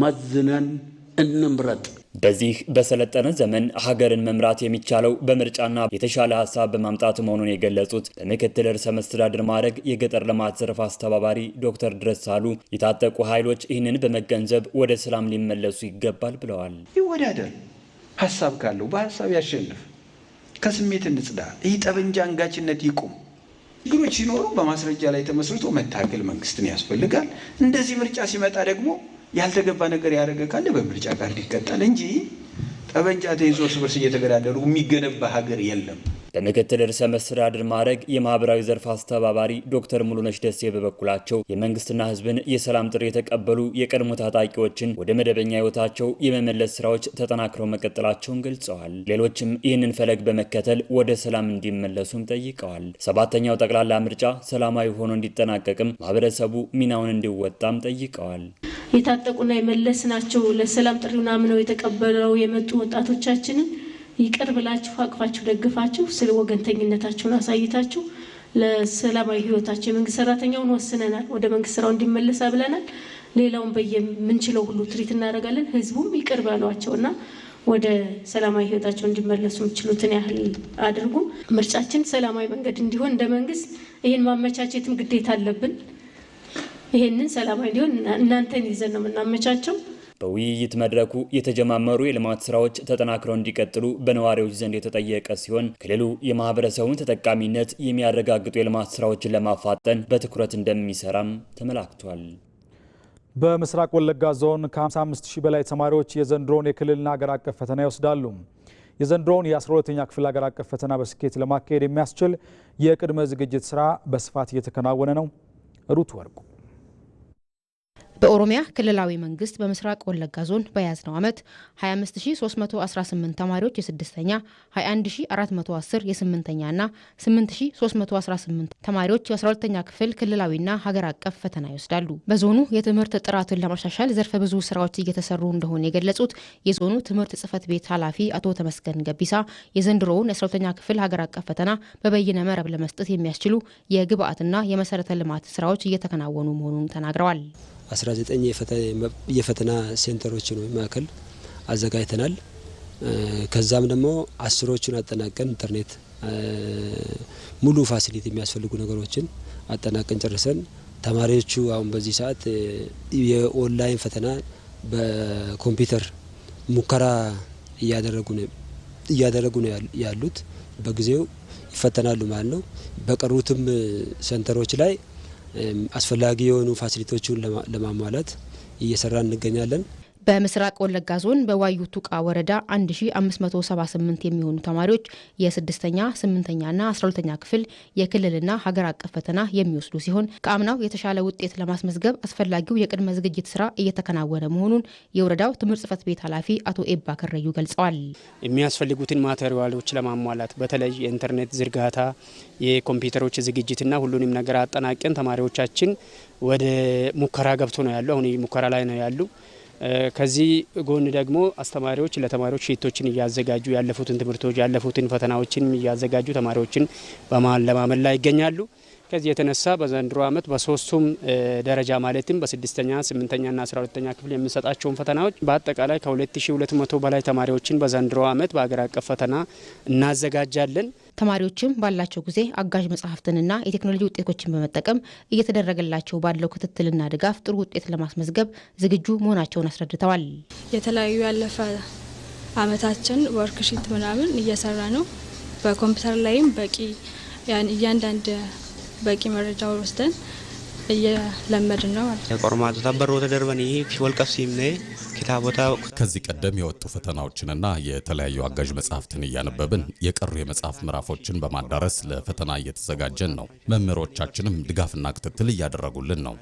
መዝነን እንምረጥ። በዚህ በሰለጠነ ዘመን ሀገርን መምራት የሚቻለው በምርጫና የተሻለ ሀሳብ በማምጣት መሆኑን የገለጹት በምክትል ርዕሰ መስተዳድር ማዕረግ የገጠር ልማት ዘርፍ አስተባባሪ ዶክተር ድረስ ሳሉ የታጠቁ ኃይሎች ይህንን በመገንዘብ ወደ ሰላም ሊመለሱ ይገባል ብለዋል። ይወዳደር፣ ሀሳብ ካለው በሀሳብ ያሸንፍ፣ ከስሜት እንጽዳ። ይህ ጠበንጃ አንጋችነት ይቁም። ችግሮች ሲኖሩ በማስረጃ ላይ ተመስርቶ መታገል መንግስትን ያስፈልጋል። እንደዚህ ምርጫ ሲመጣ ደግሞ ያልተገባ ነገር ያደረገ ካለ በምርጫ ጋር ሊቀጣል እንጂ ጠበንጃ ተይዞ እርስ በርስ እየተገዳደሩ የሚገነባ ሀገር የለም። በምክትል ርዕሰ መስተዳድር ማዕረግ የማህበራዊ ዘርፍ አስተባባሪ ዶክተር ሙሉነሽ ደሴ በበኩላቸው የመንግስትና ህዝብን የሰላም ጥሪ የተቀበሉ የቀድሞ ታጣቂዎችን ወደ መደበኛ ህይወታቸው የመመለስ ስራዎች ተጠናክረው መቀጠላቸውን ገልጸዋል። ሌሎችም ይህንን ፈለግ በመከተል ወደ ሰላም እንዲመለሱም ጠይቀዋል። ሰባተኛው ጠቅላላ ምርጫ ሰላማዊ ሆኖ እንዲጠናቀቅም ማህበረሰቡ ሚናውን እንዲወጣም ጠይቀዋል። የታጠቁና የመለስናቸው ለሰላም ጥሪውን አምነው የተቀበለው የመጡ ወጣቶቻችንን ይቅር ብላችሁ አቅፋችሁ ደግፋችሁ ስለ ወገንተኝነታችሁን አሳይታችሁ ለሰላማዊ ህይወታቸው የመንግስት ሰራተኛውን ወስነናል፣ ወደ መንግስት ስራው እንዲመለስ ብለናል። ሌላውን በየምንችለው ሁሉ ትሪት እናደርጋለን። ህዝቡም ይቅር ባሏቸውና ወደ ሰላማዊ ህይወታቸው እንዲመለሱ የምችሉትን ያህል አድርጉ። ምርጫችን ሰላማዊ መንገድ እንዲሆን እንደ መንግስት ይህን ማመቻቸትም ግዴታ አለብን። ይህንን ሰላማዊ እንዲሆን እናንተን ይዘን ነው የምናመቻቸው። በውይይት መድረኩ የተጀማመሩ የልማት ስራዎች ተጠናክረው እንዲቀጥሉ በነዋሪዎች ዘንድ የተጠየቀ ሲሆን ክልሉ የማህበረሰቡን ተጠቃሚነት የሚያረጋግጡ የልማት ስራዎችን ለማፋጠን በትኩረት እንደሚሰራም ተመላክቷል። በምስራቅ ወለጋ ዞን ከ55,000 በላይ ተማሪዎች የዘንድሮውን የክልልና ሀገር አቀፍ ፈተና ይወስዳሉ። የዘንድሮውን የ12ኛ ክፍል ሀገር አቀፍ ፈተና በስኬት ለማካሄድ የሚያስችል የቅድመ ዝግጅት ስራ በስፋት እየተከናወነ ነው። ሩት ወርቁ በኦሮሚያ ክልላዊ መንግስት በምስራቅ ወለጋ ዞን በያዝነው ዓመት 25318 ተማሪዎች የ6ኛ፣ 21410 የ8ኛ እና 8318 ተማሪዎች የ12ኛ ክፍል ክልላዊና ሀገር አቀፍ ፈተና ይወስዳሉ። በዞኑ የትምህርት ጥራትን ለማሻሻል ዘርፈ ብዙ ስራዎች እየተሰሩ እንደሆነ የገለጹት የዞኑ ትምህርት ጽሕፈት ቤት ኃላፊ አቶ ተመስገን ገቢሳ የዘንድሮውን የ12ኛ ክፍል ሀገር አቀፍ ፈተና በበይነ መረብ ለመስጠት የሚያስችሉ የግብአትና የመሰረተ ልማት ስራዎች እየተከናወኑ መሆኑን ተናግረዋል። 19 የፈተና ሴንተሮችን ወይ ማዕከል አዘጋጅተናል። ከዛም ደግሞ 10ዎቹን አጠናቀን ኢንተርኔት ሙሉ ፋሲሊቲ የሚያስፈልጉ ነገሮችን አጠናቀን ጨርሰን ተማሪዎቹ አሁን በዚህ ሰዓት የኦንላይን ፈተና በኮምፒውተር ሙከራ እያደረጉ ነው ያሉት። በጊዜው ይፈተናሉ ማለት ነው። በቀሩትም ሴንተሮች ላይ አስፈላጊ የሆኑ ፋሲሊቲዎችን ለማሟላት እየሰራን እንገኛለን። በምስራቅ ወለጋ ዞን በዋዩ ቱቃ ወረዳ 1578 የሚሆኑ ተማሪዎች የ6ኛ፣ 8ኛ እና 12ኛ ክፍል የክልልና ሀገር አቀፍ ፈተና የሚወስዱ ሲሆን ከአምናው የተሻለ ውጤት ለማስመዝገብ አስፈላጊው የቅድመ ዝግጅት ስራ እየተከናወነ መሆኑን የወረዳው ትምህርት ጽሕፈት ቤት ኃላፊ አቶ ኤባ ከረዩ ገልጸዋል። የሚያስፈልጉትን ማቴሪያሎች ለማሟላት በተለይ የኢንተርኔት ዝርጋታ፣ የኮምፒውተሮች ዝግጅትና ሁሉንም ነገር አጠናቀን ተማሪዎቻችን ወደ ሙከራ ገብቶ ነው ያሉ። አሁን ሙከራ ላይ ነው ያሉ። ከዚህ ጎን ደግሞ አስተማሪዎች ለተማሪዎች ሺቶችን እያዘጋጁ ያለፉትን ትምህርቶች ያለፉትን ፈተናዎችን እያዘጋጁ ተማሪዎችን በማለማመድ ላይ ይገኛሉ። ከዚህ የተነሳ በዘንድሮ ዓመት በሶስቱም ደረጃ ማለትም በ6ኛ፣ 8ኛ እና 12ኛ ክፍል የምንሰጣቸውን ፈተናዎች በአጠቃላይ ከ2200 በላይ ተማሪዎችን በዘንድሮ ዓመት በአገር አቀፍ ፈተና እናዘጋጃለን። ተማሪዎችም ባላቸው ጊዜ አጋዥ መጽሐፍትንና የቴክኖሎጂ ውጤቶችን በመጠቀም እየተደረገላቸው ባለው ክትትልና ድጋፍ ጥሩ ውጤት ለማስመዝገብ ዝግጁ መሆናቸውን አስረድተዋል። የተለያዩ ያለፈ አመታችን ወርክሺት ምናምን እየሰራ ነው። በኮምፒውተር ላይም በቂ እያንዳንድ በቂ መረጃ ወስደን እየለመድን ነው ማለት ነው። ቆርማቱ ተበሮ ተደርበን ይሄ ወልቀፍሲም ነው ኪታቦታ ከዚህ ቀደም የወጡ ፈተናዎችንና የተለያዩ አጋዥ መጽሐፍትን እያነበብን የቀሩ የመጽሐፍ ምዕራፎችን በማዳረስ ለፈተና እየተዘጋጀን ነው። መምህሮቻችንም ድጋፍና ክትትል እያደረጉልን ነው።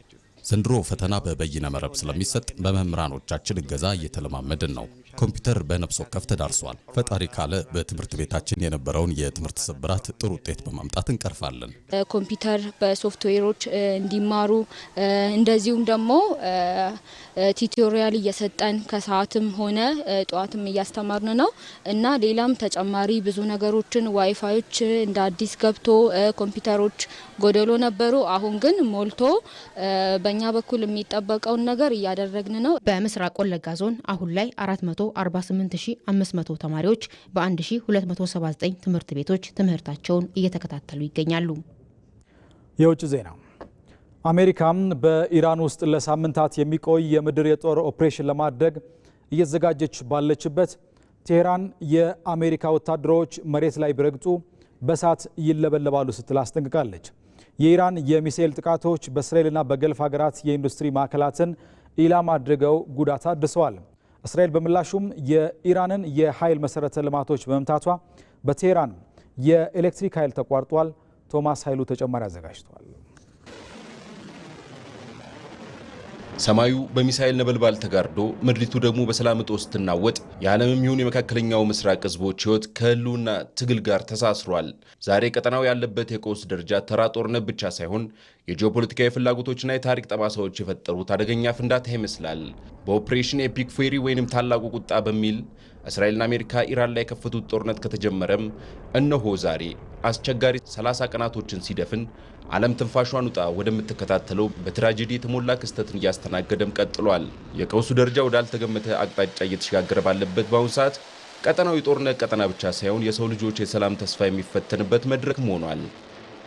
ዘንድሮ ፈተና በበይነ መረብ ስለሚሰጥ በመምህራኖቻችን እገዛ እየተለማመድን ነው። ኮምፒውተር በነፍስ ወከፍ ተዳርሷል። ፈጣሪ ካለ በትምህርት ቤታችን የነበረውን የትምህርት ስብራት ጥሩ ውጤት በማምጣት እንቀርፋለን። ኮምፒውተር በሶፍትዌሮች እንዲማሩ እንደዚሁም ደግሞ ቲዩቶሪያል እየሰጠን ከሰዓትም ሆነ ጠዋትም እያስተማርን ነው እና ሌላም ተጨማሪ ብዙ ነገሮችን ዋይፋዮች እንደ አዲስ ገብቶ ኮምፒውተሮች ጎደሎ ነበሩ። አሁን ግን ሞልቶ በእኛ በኩል የሚጠበቀውን ነገር እያደረግን ነው። በምስራቅ ወለጋ ዞን አሁን ላይ 448500 ተማሪዎች በ1279 ትምህርት ቤቶች ትምህርታቸውን እየተከታተሉ ይገኛሉ። የውጭ ዜና። አሜሪካም በኢራን ውስጥ ለሳምንታት የሚቆይ የምድር የጦር ኦፕሬሽን ለማድረግ እየተዘጋጀች ባለችበት ቴህራን የአሜሪካ ወታደሮች መሬት ላይ ቢረግጡ በእሳት ይለበለባሉ ስትል አስጠንቅቃለች። የኢራን የሚሳኤል ጥቃቶች በእስራኤልና በገልፍ ሀገራት የኢንዱስትሪ ማዕከላትን ኢላማ አድርገው ጉዳት አድርሰዋል። እስራኤል በምላሹም የኢራንን የኃይል መሰረተ ልማቶች በመምታቷ በቴህራን የኤሌክትሪክ ኃይል ተቋርጧል። ቶማስ ኃይሉ ተጨማሪ አዘጋጅቷል። ሰማዩ በሚሳኤል ነበልባል ተጋርዶ ምድሪቱ ደግሞ በሰላም እጦት ስትናወጥ የዓለምም ይሁን የመካከለኛው ምስራቅ ህዝቦች ህይወት ከህልውና ትግል ጋር ተሳስሯል። ዛሬ ቀጠናው ያለበት የቀውስ ደረጃ ተራ ጦርነት ብቻ ሳይሆን የጂኦፖለቲካዊ ፍላጎቶችና የታሪክ ጠባሳዎች የፈጠሩት አደገኛ ፍንዳታ ይመስላል። በኦፕሬሽን ኤፒክ ፌሪ ወይንም ታላቁ ቁጣ በሚል እስራኤልና አሜሪካ ኢራን ላይ የከፈቱት ጦርነት ከተጀመረም እነሆ ዛሬ አስቸጋሪ 30 ቀናቶችን ሲደፍን ዓለም ትንፋሿን ውጣ ወደምትከታተለው በትራጀዲ የተሞላ ክስተትን እያስተናገደም ቀጥሏል። የቀውሱ ደረጃ ወዳልተገመተ አቅጣጫ እየተሸጋገረ ባለበት በአሁኑ ሰዓት ቀጠናው የጦርነት ቀጠና ብቻ ሳይሆን የሰው ልጆች የሰላም ተስፋ የሚፈተንበት መድረክም ሆኗል።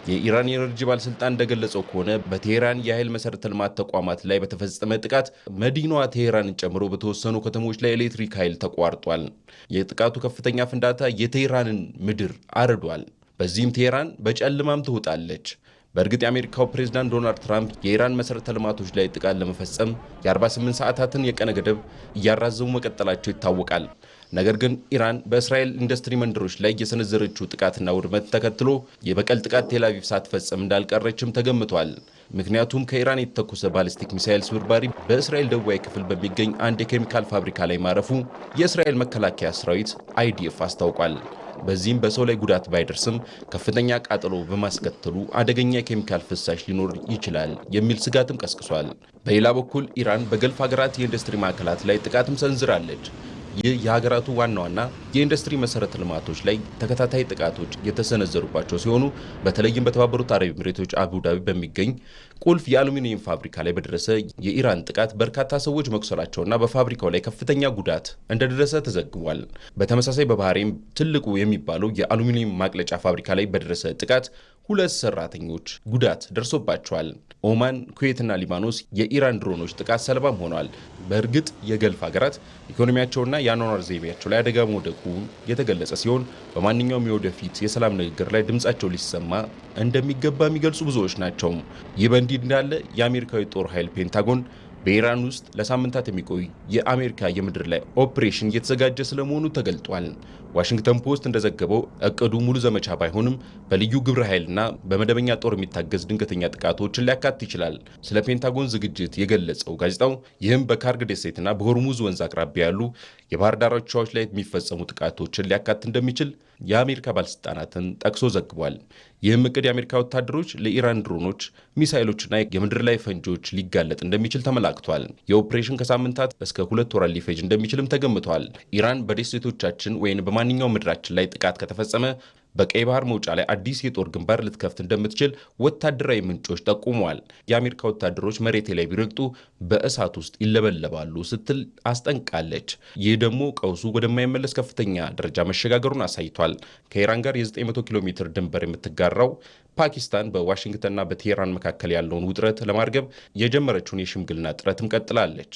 የኢራን የኤነርጂ ባለስልጣን እንደገለጸው ከሆነ በቴሄራን የኃይል መሰረተ ልማት ተቋማት ላይ በተፈጸመ ጥቃት መዲናዋ ቴሄራንን ጨምሮ በተወሰኑ ከተሞች ላይ ኤሌክትሪክ ኃይል ተቋርጧል። የጥቃቱ ከፍተኛ ፍንዳታ የቴሄራንን ምድር አርዷል። በዚህም ቴሄራን በጨለማም ትውጣለች። በእርግጥ የአሜሪካው ፕሬዝዳንት ዶናልድ ትራምፕ የኢራን መሰረተ ልማቶች ላይ ጥቃት ለመፈጸም የ48 ሰዓታትን የቀነ ገደብ እያራዘሙ መቀጠላቸው ይታወቃል። ነገር ግን ኢራን በእስራኤል ኢንዱስትሪ መንደሮች ላይ የሰነዘረችው ጥቃትና ውድመት ተከትሎ የበቀል ጥቃት ቴል አቪቭ ሳትፈጽም እንዳልቀረችም ተገምቷል። ምክንያቱም ከኢራን የተተኮሰ ባሊስቲክ ሚሳኤል ስብርባሪ በእስራኤል ደቡባዊ ክፍል በሚገኝ አንድ የኬሚካል ፋብሪካ ላይ ማረፉ የእስራኤል መከላከያ ሰራዊት አይዲኤፍ አስታውቋል። በዚህም በሰው ላይ ጉዳት ባይደርስም ከፍተኛ ቃጠሎ በማስከተሉ አደገኛ የኬሚካል ፍሳሽ ሊኖር ይችላል የሚል ስጋትም ቀስቅሷል። በሌላ በኩል ኢራን በገልፍ ሀገራት የኢንዱስትሪ ማዕከላት ላይ ጥቃትም ሰንዝራለች። ይህ የሀገራቱ ዋና ዋና የኢንዱስትሪ መሰረተ ልማቶች ላይ ተከታታይ ጥቃቶች የተሰነዘሩባቸው ሲሆኑ በተለይም በተባበሩት አረብ ኤሚሬቶች አቡዳቢ በሚገኝ ቁልፍ የአሉሚኒየም ፋብሪካ ላይ በደረሰ የኢራን ጥቃት በርካታ ሰዎች መቁሰላቸውና በፋብሪካው ላይ ከፍተኛ ጉዳት እንደደረሰ ተዘግቧል። በተመሳሳይ በባህሬን ትልቁ የሚባለው የአሉሚኒየም ማቅለጫ ፋብሪካ ላይ በደረሰ ጥቃት 2 ሰራተኞች ጉዳት ደርሶባቸዋል። ኦማን፣ ኩዌትና ሊባኖስ የኢራን ድሮኖች ጥቃት ሰለባም ሆነዋል። በእርግጥ የገልፍ ሀገራት ኢኮኖሚያቸውና የአኗኗር ዘይቤያቸው ላይ አደጋ መውደቁ የተገለጸ ሲሆን በማንኛውም የወደፊት የሰላም ንግግር ላይ ድምጻቸው ሊሰማ እንደሚገባ የሚገልጹ ብዙዎች ናቸው። ይህ በእንዲህ እንዳለ የአሜሪካዊ ጦር ኃይል ፔንታጎን በኢራን ውስጥ ለሳምንታት የሚቆይ የአሜሪካ የምድር ላይ ኦፕሬሽን እየተዘጋጀ ስለመሆኑ ተገልጧል። ዋሽንግተን ፖስት እንደዘገበው እቅዱ ሙሉ ዘመቻ ባይሆንም በልዩ ግብረ ኃይልና በመደበኛ ጦር የሚታገዝ ድንገተኛ ጥቃቶችን ሊያካትት ይችላል። ስለ ፔንታጎን ዝግጅት የገለጸው ጋዜጣው ይህም በካርግ ደሴትና በሆርሙዝ ወንዝ አቅራቢያ ያሉ የባህር ዳርቻዎች ላይ የሚፈጸሙ ጥቃቶችን ሊያካትት እንደሚችል የአሜሪካ ባለስልጣናትን ጠቅሶ ዘግቧል። ይህም እቅድ የአሜሪካ ወታደሮች ለኢራን ድሮኖች፣ ሚሳኤሎችና የምድር ላይ ፈንጂዎች ሊጋለጥ እንደሚችል ተመላክቷል። የኦፕሬሽን ከሳምንታት እስከ 2 ወራት ሊፈጅ እንደሚችልም ተገምቷል። ኢራን በደሴቶቻችን ወይም በማንኛውም ምድራችን ላይ ጥቃት ከተፈጸመ በቀይ ባህር መውጫ ላይ አዲስ የጦር ግንባር ልትከፍት እንደምትችል ወታደራዊ ምንጮች ጠቁመዋል። የአሜሪካ ወታደሮች መሬት ላይ ቢረግጡ በእሳት ውስጥ ይለበለባሉ ስትል አስጠንቅቃለች። ይህ ደግሞ ቀውሱ ወደማይመለስ ከፍተኛ ደረጃ መሸጋገሩን አሳይቷል። ከኢራን ጋር የ900 ኪሎ ሜትር ድንበር የምትጋራው ፓኪስታን በዋሽንግተንና በቴሄራን መካከል ያለውን ውጥረት ለማርገብ የጀመረችውን የሽምግልና ጥረትም ቀጥላለች።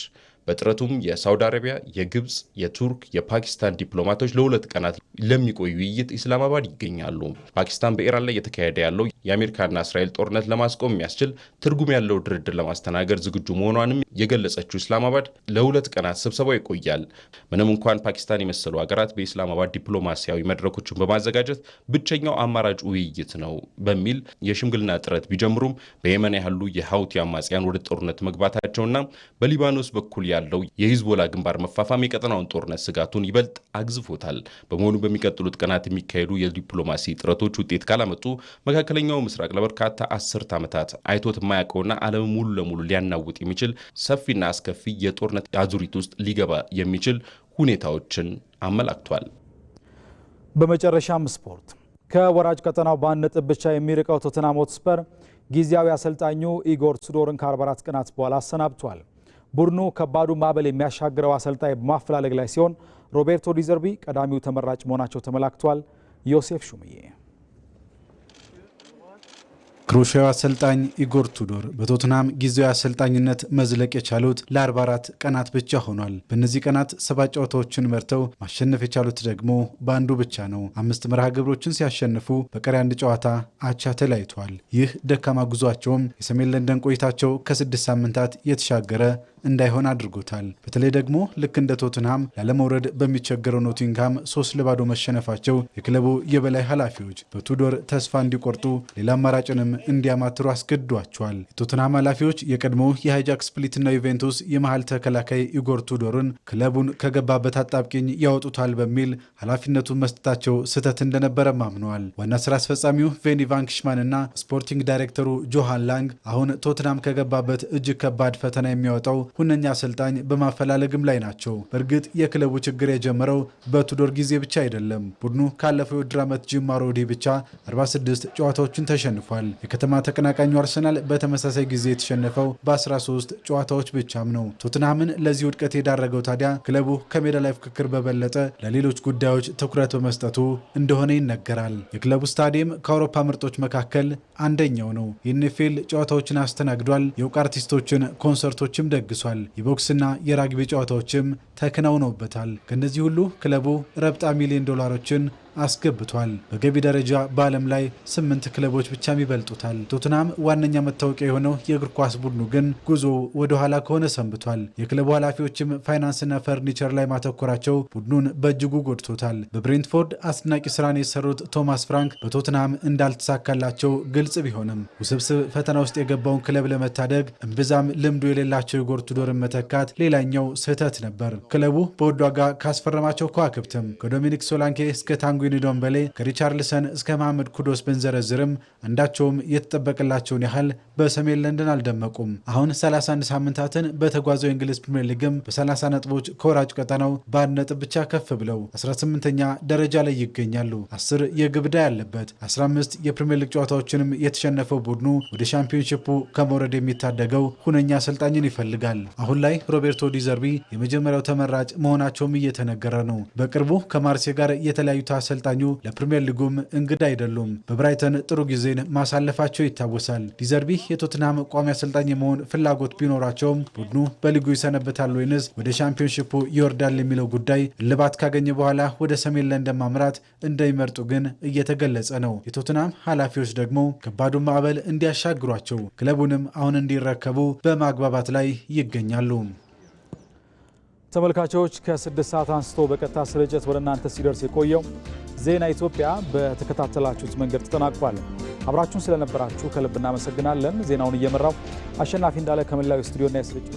በጥረቱም የሳውዲ አረቢያ፣ የግብፅ፣ የቱርክ፣ የፓኪስታን ዲፕሎማቶች ለ2 ቀናት ለሚቆይ ውይይት ኢስላማባድ ይገኛሉ። ፓኪስታን በኢራን ላይ እየተካሄደ ያለው የአሜሪካና እስራኤል ጦርነት ለማስቆም የሚያስችል ትርጉም ያለው ድርድር ለማስተናገድ ዝግጁ መሆኗንም የገለጸችው ኢስላማባድ ለ2 ቀናት ስብሰባው ይቆያል። ምንም እንኳን ፓኪስታን የመሰሉ ሀገራት በኢስላማባድ ዲፕሎማሲያዊ መድረኮችን በማዘጋጀት ብቸኛው አማራጭ ውይይት ነው በሚል የሽምግልና ጥረት ቢጀምሩም በየመን ያሉ የሀውቲ አማጽያን ወደ ጦርነት መግባታቸውና በሊባኖስ በኩል ያለው የሂዝቦላ ግንባር መፋፋም የቀጠናውን ጦርነት ስጋቱን ይበልጥ አግዝፎታል። በመሆኑ በሚቀጥሉት ቀናት የሚካሄዱ የዲፕሎማሲ ጥረቶች ውጤት ካላመጡ መካከለኛው ምስራቅ ለበርካታ 10 ዓመታት አይቶት የማያውቀውና ዓለም ሙሉ ለሙሉ ሊያናውጥ የሚችል ሰፊና አስከፊ የጦርነት አዙሪት ውስጥ ሊገባ የሚችል ሁኔታዎችን አመላክቷል። በመጨረሻም ስፖርት። ከወራጅ ቀጠናው በአንድ ነጥብ ብቻ የሚርቀው ቶተንሃም ሆትስፐር ጊዜያዊ አሰልጣኙ ኢጎር ቱዶርን ከ44 ቀናት በኋላ አሰናብቷል። ቡድኑ ከባዱ ማዕበል የሚያሻግረው አሰልጣኝ በማፈላለግ ላይ ሲሆን ሮቤርቶ ዲዘርቢ ቀዳሚው ተመራጭ መሆናቸው ተመላክቷል። ዮሴፍ ሹምዬ። ክሮኤሽያዊ አሰልጣኝ ኢጎር ቱዶር በቶትንሃም ጊዜያዊ አሰልጣኝነት መዝለቅ የቻሉት ለ44 ቀናት ብቻ ሆኗል። በእነዚህ ቀናት 7 ጨዋታዎችን መርተው ማሸነፍ የቻሉት ደግሞ በአንዱ ብቻ ነው። 5 መርሃ ግብሮችን ሲያሸንፉ በቀሪ 1 ጨዋታ አቻ ተለያይተዋል። ይህ ደካማ ጉዟቸውም የሰሜን ለንደን ቆይታቸው ከ6 ሳምንታት የተሻገረ እንዳይሆን አድርጎታል። በተለይ ደግሞ ልክ እንደ ቶትንሃም ላለመውረድ በሚቸገረው ኖቲንግሃም 3-0 መሸነፋቸው የክለቡ የበላይ ኃላፊዎች በቱዶር ተስፋ እንዲቆርጡ ሌላ አማራጭንም እንዲያማትሩ አስገድዷቸዋል። የቶትንሃም ኃላፊዎች የቀድሞ የሃይጃክ ስፕሊትና ዩቬንቱስ የመሃል ተከላካይ ኢጎር ቱዶርን ክለቡን ከገባበት አጣብቂኝ ያወጡታል በሚል ኃላፊነቱን መስጠታቸው ስህተት እንደነበረ አምነዋል። ዋና ስራ አስፈጻሚው ቬኒ ቫንክሽማን እና ስፖርቲንግ ዳይሬክተሩ ጆሃን ላንግ አሁን ቶትንሃም ከገባበት እጅግ ከባድ ፈተና የሚያወጣው ሁነኛ አሰልጣኝ በማፈላለግም ላይ ናቸው። በእርግጥ የክለቡ ችግር የጀመረው በቱዶር ጊዜ ብቻ አይደለም። ቡድኑ ካለፈው የውድድር ዓመት ጅማሮ ወዲህ ብቻ 46 ጨዋታዎችን ተሸንፏል። የከተማ ተቀናቃኙ አርሰናል በተመሳሳይ ጊዜ የተሸነፈው በ13 ጨዋታዎች ብቻም ነው። ቶትንሃምን ለዚህ ውድቀት የዳረገው ታዲያ ክለቡ ከሜዳ ላይ ፍክክር በበለጠ ለሌሎች ጉዳዮች ትኩረት በመስጠቱ እንደሆነ ይነገራል። የክለቡ ስታዲየም ከአውሮፓ ምርጦች መካከል አንደኛው ነው። የኤንኤፍኤል ጨዋታዎችን አስተናግዷል። የእውቅ አርቲስቶችን ኮንሰርቶችም ደግሷል። የቦክስና የራግቢ ጨዋታዎችም ተከናውነውበታል። ከእነዚህ ሁሉ ክለቡ ረብጣ ሚሊዮን ዶላሮችን አስገብቷል። በገቢ ደረጃ በዓለም ላይ 8 ክለቦች ብቻም ይበልጡታል። ቶትንሃም ዋነኛ መታወቂያ የሆነው የእግር ኳስ ቡድኑ ግን ጉዞ ወደ ኋላ ከሆነ ሰንብቷል። የክለቡ ኃላፊዎችም ፋይናንስና ፈርኒቸር ላይ ማተኮራቸው ቡድኑን በእጅጉ ጎድቶታል። በብሬንትፎርድ አስደናቂ ስራን የሰሩት ቶማስ ፍራንክ በቶትንሃም እንዳልተሳካላቸው ግልጽ ቢሆንም ውስብስብ ፈተና ውስጥ የገባውን ክለብ ለመታደግ እምብዛም ልምዱ የሌላቸው ኢጎር ቱዶርን መተካት ሌላኛው ስህተት ነበር። ክለቡ በውድ ዋጋ ካስፈረማቸው ከዋክብትም ከዶሚኒክ ሶላንኬ እስከ ታንጉ ዶምበሌ ከሪቻርልሰን እስከ መሐመድ ኩዶስ ብንዘረዝርም አንዳቸውም የተጠበቀላቸውን ያህል በሰሜን ለንደን አልደመቁም። አሁን 31 ሳምንታትን በተጓዘው የእንግሊዝ ፕሪምየር ሊግም በ30 ነጥቦች ከወራጅ ቀጠናው በአንድ ነጥብ ብቻ ከፍ ብለው 18ኛ ደረጃ ላይ ይገኛሉ። 10 የግብ ዕዳ ያለበት 15 የፕሪምየር ሊግ ጨዋታዎችንም የተሸነፈው ቡድኑ ወደ ሻምፒዮንሺፑ ከመውረድ የሚታደገው ሁነኛ አሰልጣኝን ይፈልጋል። አሁን ላይ ሮቤርቶ ዲዘርቢ የመጀመሪያው ተመራጭ መሆናቸውም እየተነገረ ነው። በቅርቡ ከማርሴ ጋር የተለያዩት አሰልጣኙ ለፕሪሚየር ሊጉም እንግዳ አይደሉም። በብራይተን ጥሩ ጊዜን ማሳለፋቸው ይታወሳል። ዲዘርቢ የቶትንሃም ቋሚ አሰልጣኝ የመሆን ፍላጎት ቢኖራቸውም ቡድኑ በሊጉ ይሰነበታል ወይንስ ወደ ሻምፒዮንሺፑ ይወርዳል የሚለው ጉዳይ እልባት ካገኘ በኋላ ወደ ሰሜን ለንደን ማምራት እንደሚመርጡ ግን እየተገለጸ ነው። የቶትንሃም ኃላፊዎች ደግሞ ከባዱን ማዕበል እንዲያሻግሯቸው ክለቡንም አሁን እንዲረከቡ በማግባባት ላይ ይገኛሉ። ተመልካቾች ከ6 ሰዓት አንስቶ በቀጥታ ስርጭት ወደ እናንተ ሲደርስ የቆየው ዜና ኢትዮጵያ በተከታተላችሁት መንገድ ተጠናቋል። አብራችሁን ስለነበራችሁ ከልብ እናመሰግናለን። ዜናውን እየመራው አሸናፊ እንዳለ ከመላው ስቱዲዮና የስርጭት